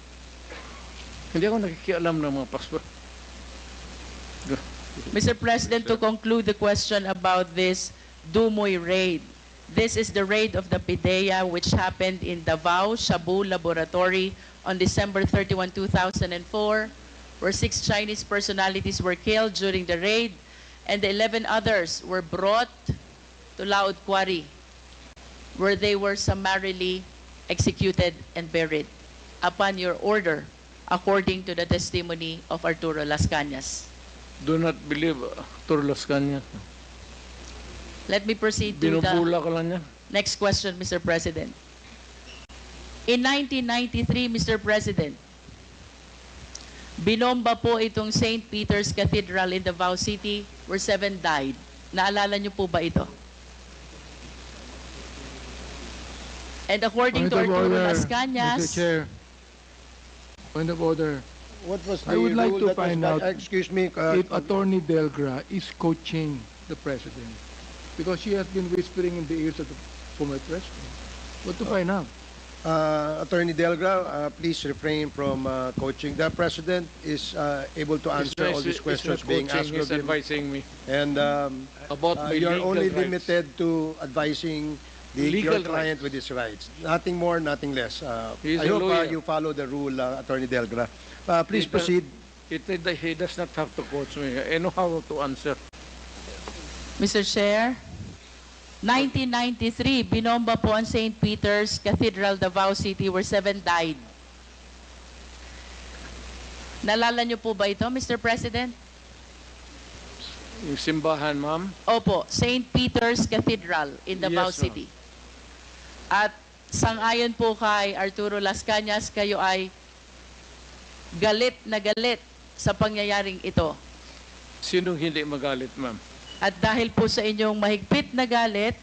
Hindi ako nakikialam ng mga passport. Mr. President, to conclude the question about this Dumoy raid, this is the raid of the PIDEA which happened in Davao Shabu Laboratory on December 31, 2004, where 6 Chinese personalities were killed during the raid, and the 11 others were brought to Laod Quarry, where they were summarily executed and buried upon your order, according to the testimony of Arturo Las Cañas. Do not believe Turlos Kanya. Let me proceed to the Binubula ka lang yan. next question, Mr. President. In 1993, Mr. President, binomba po itong St. Peter's Cathedral in Davao City where 7 died. Naalala niyo po ba ito? And according to Arturo Las Cañas, Mr. Chair, point of order. What was the I would like rule to that was find not- out Excuse me. If Attorney Delgra is coaching the President, because she has been whispering in the ears of the former President. What to find out? Attorney Delgra, please refrain from coaching. The President is able to answer all these questions being asked He's of him. advising me And about my you're legal only rights. limited to advising Legal your client with his rights. Nothing more, nothing less. He is I a hope lawyer. you follow the rule, Attorney Delgra. Please He does- proceed. He does not have to coach me. I know how to answer. Mr. Chair, 1993, binomba po ang St. Peter's Cathedral, Davao City, where 7 died. Nalala niyo po ba ito, Mr. President? Yung simbahan, ma'am. Opo, St. Peter's Cathedral in Davao Yes, ma'am. City. At sangayon po kay Arturo Las Cañas, kayo ay galit na galit sa pangyayaring ito. Sinong hindi magalit, ma'am? At dahil po sa inyong mahigpit na galit,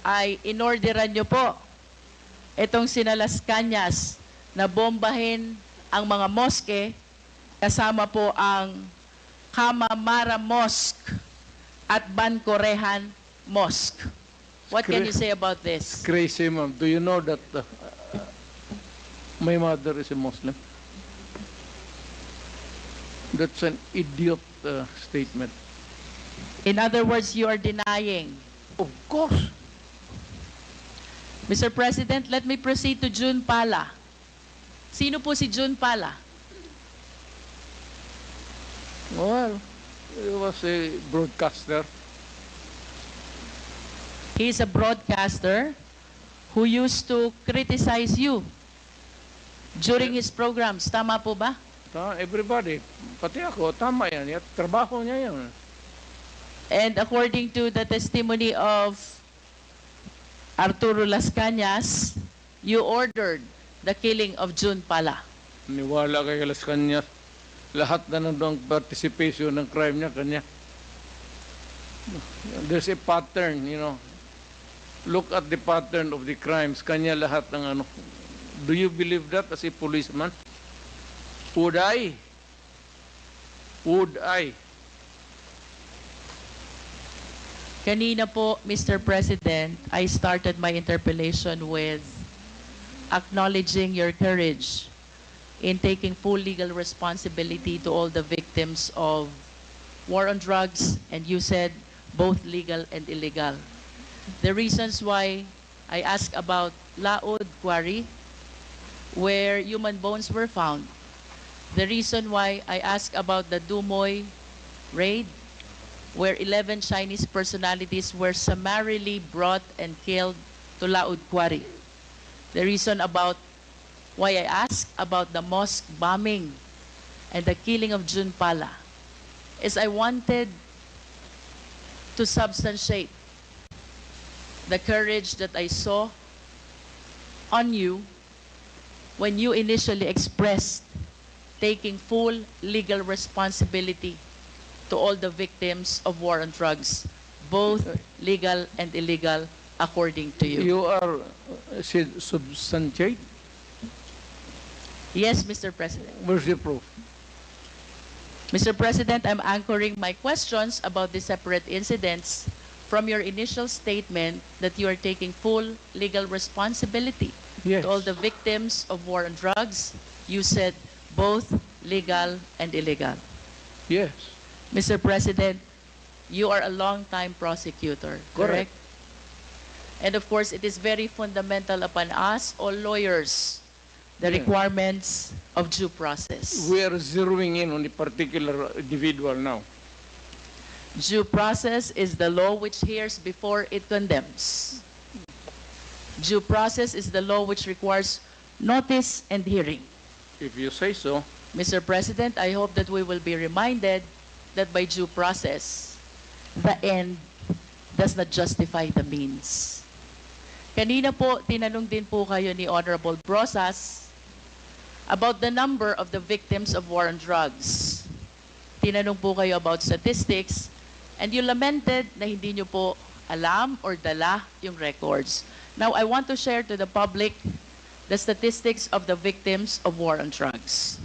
ay inorderan nyo po itong sina Las Cañas na bombahin ang mga moske, kasama po ang Kamamara Mosque at Bancorehan Mosque. What can you say about this? Crazy, ma'am. Do you know that my mother is a Muslim? That's an idiot statement. In other words, you are denying. Of course. Mr. President, let me proceed to June Pala. Sino po si June Pala? Well, he was a broadcaster. He is a broadcaster who used to criticize you during his programs. Tama po ba? Everybody, pati ako, tama yan. Trabaho niya yan. And according to the testimony of Arturo Las Cañas, you ordered the killing of June Pala. Niwala kay Las Cañas. Lahat na nandang participation ng crime niya, kanya. There's a pattern, you know. Look at the pattern of the crimes. Kanya lahat ng ano. Do you believe that as a policeman? Would I? Would I? Kanina po, Mr. President, I started my interpellation with acknowledging your courage in taking full legal responsibility to all the victims of war on drugs, and you said both legal and illegal. The reasons why I asked about Laod Quarry, where human bones were found. The reason why I asked about the Dumoy raid, where 11 Chinese personalities were summarily brought and killed to Laod Quarry. The reason about why I asked about the mosque bombing and the killing of June Pala is I wanted to substantiate the courage that I saw on you when you initially expressed taking full legal responsibility to all the victims of war on drugs, both legal and illegal, according to you. You are substantiate? Yes, Mr. President. Where's the proof? Mr. President, I'm anchoring my questions about the separate incidents from your initial statement that you are taking full legal responsibility Yes. to all the victims of war on drugs. You said both legal and illegal. Yes. Mr. President, you are a long-time prosecutor, correct? And of course, it is very fundamental upon us, all lawyers, the Yeah. requirements of due process. We are zeroing in on a particular individual now. Due process is the law which hears before it condemns. Due process is the law which requires notice and hearing. If you say so. Mr. President, I hope that we will be reminded that by due process, the end does not justify the means. Kanina po, tinanong din po kayo ni Honorable Brosas about the number of the victims of war on drugs. Tinanong po kayo about statistics, and you lamented na hindi nyo po alam or dala yung records. Now, I want to share to the public the statistics of the victims of war on drugs.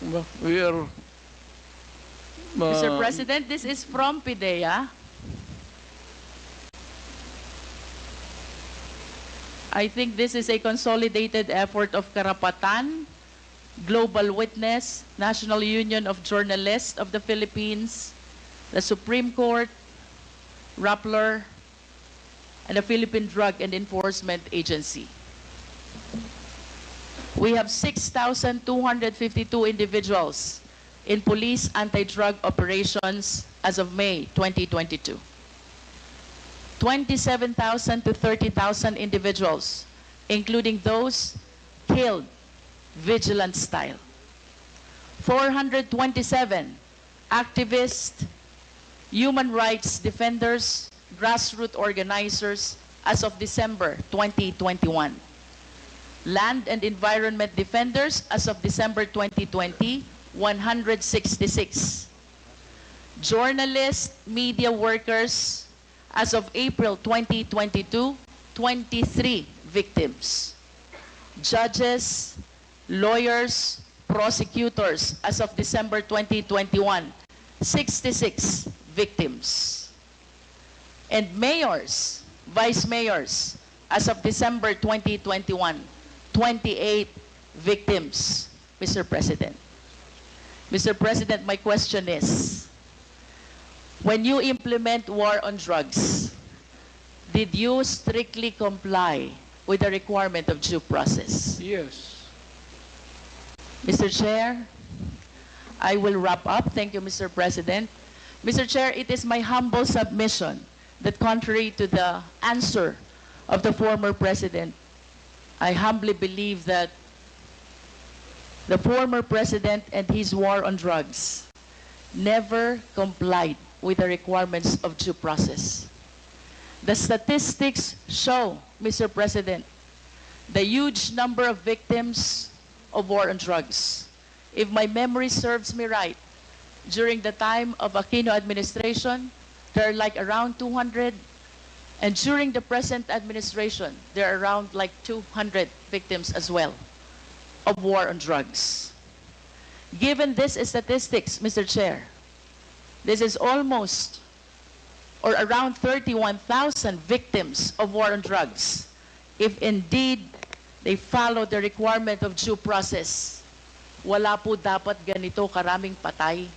Well, we are... Mr. President, this is from PIDEA. I think this is a consolidated effort of Karapatan, Global Witness, National Union of Journalists of the Philippines, the Supreme Court, Rappler, and the Philippine Drug and Enforcement Agency. We have 6,252 individuals in police anti-drug operations as of May 2022. 27,000 to 30,000 individuals, including those killed vigilant style. 427 activists, human rights defenders, grassroots organizers as of December 2021. Land and environment defenders as of December 2020, 166. Journalists, media workers as of April 2022, 23 victims. Judges, lawyers, prosecutors as of December 2021, 66 victims. And mayors, vice mayors as of December 2021, 28 victims, Mr. President. Mr. President, my question is, when you implement war on drugs, did you strictly comply with the requirement of due process? Yes. Mr. Chair, I will wrap up. Thank you, Mr. President. Mr. Chair, it is my humble submission that contrary to the answer of the former president, I humbly believe that the former president and his war on drugs never complied with the requirements of due process. The statistics show, Mr. President, the huge number of victims of war on drugs. If my memory serves me right, during the time of Aquino administration, there are like around 200, and during the present administration, there are around like 200 victims as well of war on drugs. Given this statistics, Mr. Chair, this is almost or around 31,000 victims of war on drugs if indeed they follow the requirement of due process. Wala po dapat ganito karaming patay.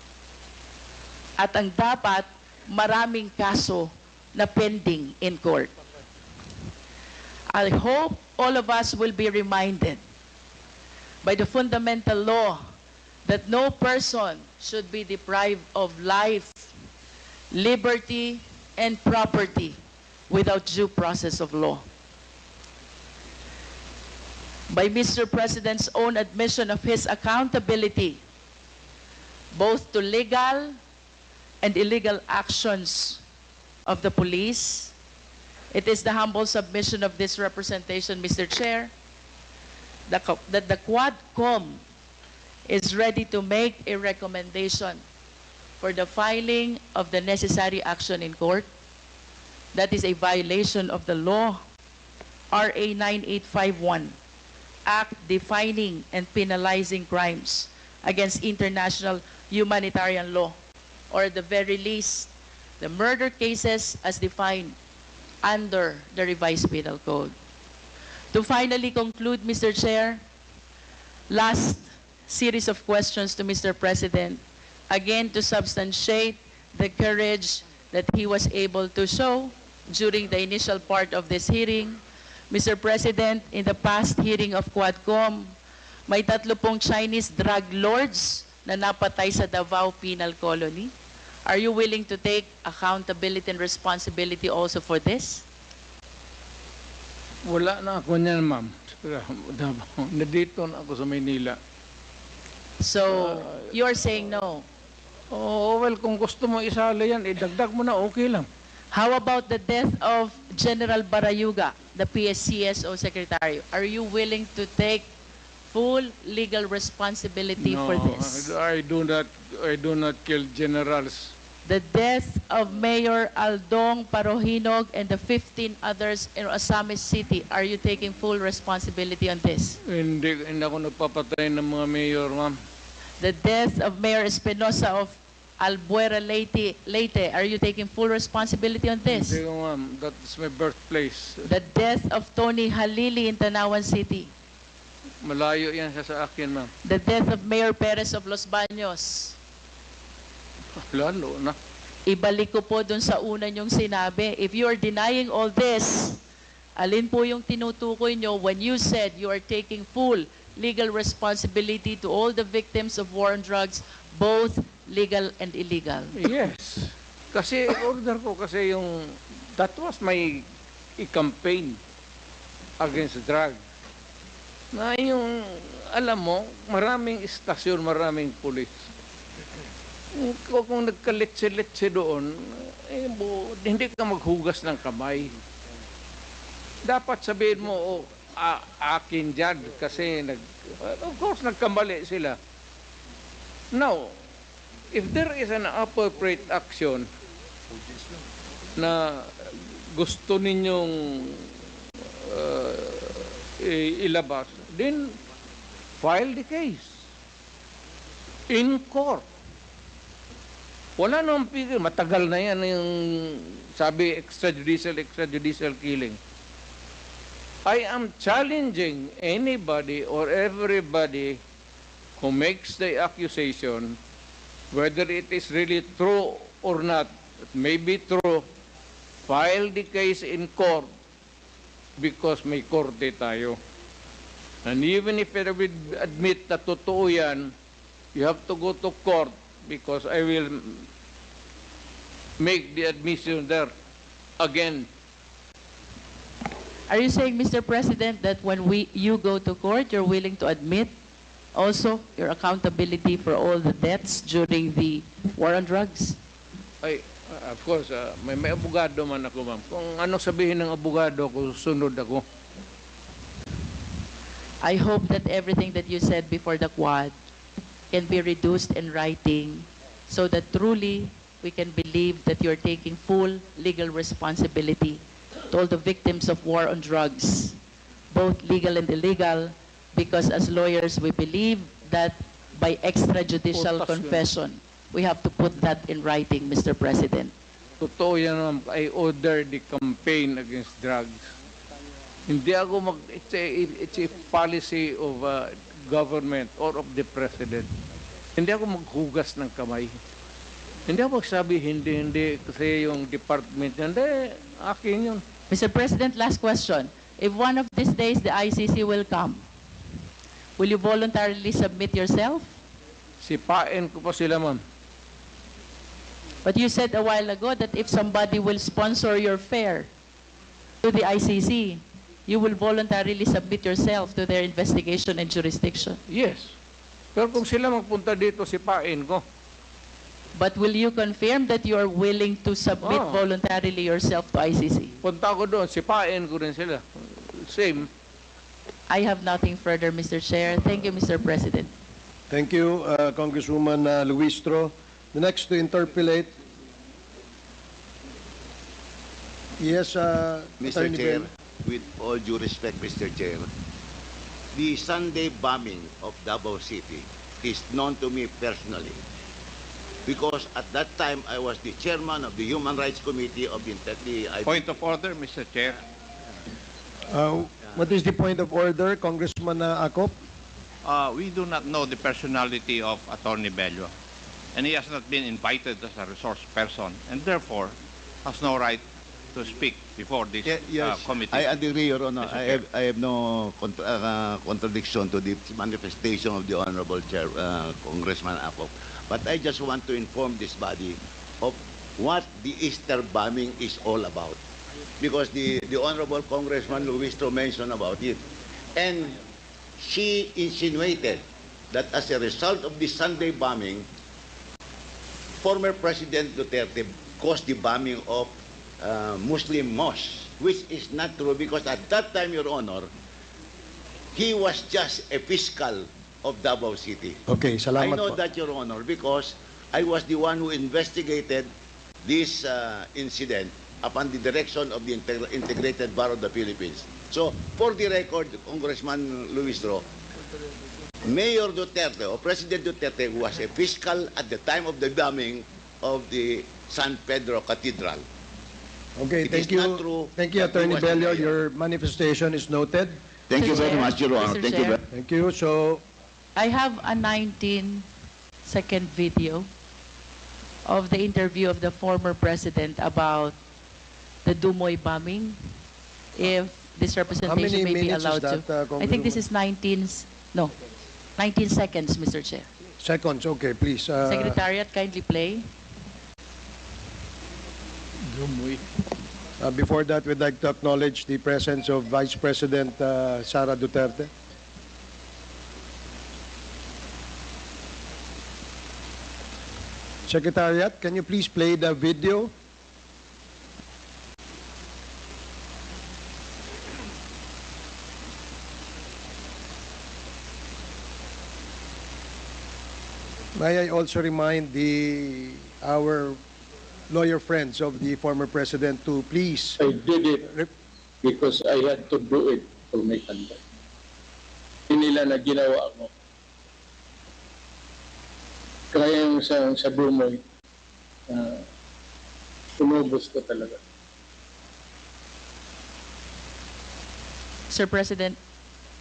At ang dapat, maraming kaso na pending in court. I hope all of us will be reminded by the fundamental law that no person should be deprived of life, liberty, and property without due process of law. By Mr. President's own admission of his accountability, both to legal and illegal actions of the police, it is the humble submission of this representation, Mr. Chair, that the Quadcom is ready to make a recommendation for the filing of the necessary action in court. That is a violation of the law, RA 9851, Act defining and penalizing crimes against international humanitarian law, or at the very least, the murder cases as defined under the revised penal code. To finally conclude, Mr. Chair, last series of questions to Mr. President, again to substantiate the courage that he was able to show during the initial part of this hearing. Mr. President, in the past hearing of Quadcom, may 30 Chinese drug lords na napatay sa Davao Penal Colony. Are you willing to take accountability and responsibility also for this? Wala na ako niyan, ma'am. Nandito na ako sa Maynila. So, you're saying no. Oh, well, kung gusto mo isali yan, idagdag mo na, okay lang. How about the death of General Barayuga, the PSCSO Secretary? Are you willing to take full legal responsibility for this? I do not kill generals. The death of Mayor Aldong Parohinog and the 15 others in Osamis City, are you taking full responsibility on this? Hindi ako nagpapatay ng mga mayor, ma'am. The death of Mayor Espinosa of Albuera Leyte, are you taking full responsibility on this? Hindi ko, ma'am. That's my birthplace. The death of Tony Halili in Tanawan City. Malayo yan siya sa akin, ma'am. The death of Mayor Perez of Los Baños. Lalo na. Ibalik ko po dun sa una niyong sinabi. If you are denying all this, alin po yung tinutukoy nyo when you said you are taking full legal responsibility to all the victims of war on drugs, both legal and illegal? Yes. Kasi order ko kasi yung That was my campaign against drugs. Na yung, alam mo, maraming istasyon, maraming pulis. Kung nagkaletse-letse doon, hindi ka maghugas ng kamay. Dapat sabihin mo, akin dyan, kasi of course, nagkamali sila. Now, if there is an appropriate action na gusto ninyong ilabas, then file the case in court. Wala nang pigil. Matagal na yan yung sabi extrajudicial killing. I am challenging anybody or everybody who makes the accusation, whether it is really true or not, it may be true, file the case in court because may korte tayo. And even if I will admit na totoo yan, you have to go to court because I will make the admission there again. Are you saying, Mr. President, that when you go to court, you're willing to admit also your accountability for all the deaths during the war on drugs? Ay, of course, may abogado man ako, ma'am. Kung ano sabihin ng abogado ko, sunod ako. I hope that everything that you said before the Quad can be reduced in writing so that truly we can believe that you're taking full legal responsibility to all the victims of war on drugs, both legal and illegal, because as lawyers we believe that by extrajudicial confession, we have to put that in writing, Mr. President. Totoo yan, ma'am. I order the campaign against drugs. Hindi ako it's a policy of government or of the president. Hindi ako maghugas ng kamay. Hindi ako magsabi, hindi, kasi yung department, hindi, akin yun. Mr. President, last question. If one of these days the ICC will come, will you voluntarily submit yourself? Sipain ko pa sila, ma'am. But you said a while ago that if somebody will sponsor your fare to the ICC, you will voluntarily submit yourself to their investigation and jurisdiction. Yes. Pero kung sila magpunta dito, sipain ko. But will you confirm that you are willing to submit Oh. voluntarily yourself to ICC? Punta ko doon, sipain ko rin sila. Same. I have nothing further, Mr. Chair. Thank you, Mr. President. Thank you, Congresswoman Luistro. The next to interpolate. Yes, Mr. Attorney Chair, Bell. with all due respect, Mr. Chair, the Sunday bombing of Davao City is known to me personally because at that time I was the chairman of the Human Rights Committee of the Point of order, Mr. Chair. What is the point of order, Congressman Acop? We do not know the personality of Attorney Bello, and he has not been invited as a resource person, and therefore has no right to speak before this committee. I agree, Your Honor. Mr. Chair. I have no contradiction to the manifestation of the Honorable Chair, Congressman Acop. But I just want to inform this body of what the Easter bombing is all about. Because the Honorable Congressman Luistro mentioned about it. And she insinuated that as a result of the Sunday bombing, former President Duterte caused the bombing of Muslim mosques, which is not true because at that time, Your Honor, he was just a fiscal of Davao City. Okay, salamat I know po. that, Your Honor, because I was the one who investigated this incident upon the direction of the Integrated Bar of the Philippines. So, for the record, Congressman Luistro, Mayor Duterte or President Duterte was a fiscal at the time of the bombing of the San Pedro Cathedral. Okay, It thank is you. not true Thank you, that he Attorney was the Bello. mayor. Your manifestation is noted. Thank you Mr. very Chair, much, Your Honor. Mr. Thank you Chair. very Thank you. So, I have a 19-second video of the interview of the former president about the Dumoy bombing. If this representation may be minutes is allowed that, to. I think this is 19 seconds, Mr. Chair. seconds. Okay, please. Secretariat, kindly play. Dumoy. Before that, we'd like to acknowledge the presence of Vice President Sara Duterte. Secretariat, can you please play the video? May I also remind our lawyer friends of the former president to please... I did it because I had to do it for my country. Hindi nila na ginawa mo. Kaya yung sa Brumoy, umubos ko talaga. Sir President,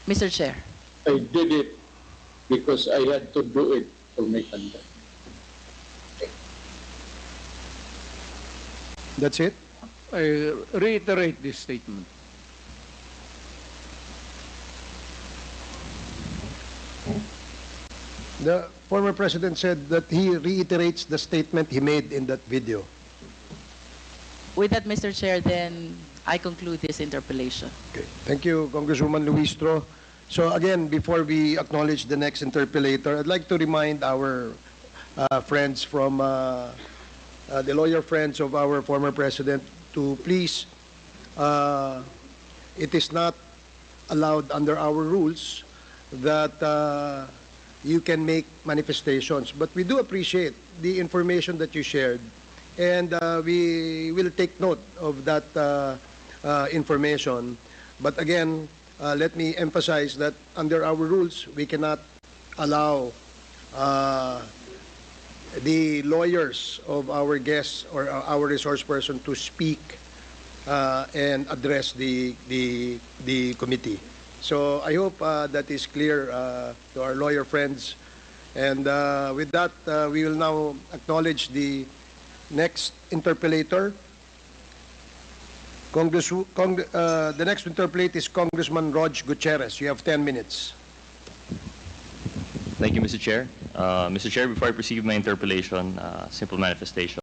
Mr. Chair. I did it because I had to do it for my country. That's it? I reiterate this statement. The former president said that he reiterates the statement he made in that video. With that, Mr. Chair, then I conclude this interpellation. Okay. Thank you, Congresswoman Luistro. So again, before we acknowledge the next interpellator, I'd like to remind our friends from the lawyer friends of our former president to please, it is not allowed under our rules that you can make manifestations. But we do appreciate the information that you shared, and we will take note of that information. But again, let me emphasize that under our rules, we cannot allow the lawyers of our guests or our resource person to speak and address the committee. So I hope that is clear to our lawyer friends. And with that, we will now acknowledge the next interpellator. The next interpellate is Congressman Rog Gutierrez. You have 10 minutes. Thank you, Mr. Chair. Mr. Chair, before I proceed with my interpellation, simple manifestation.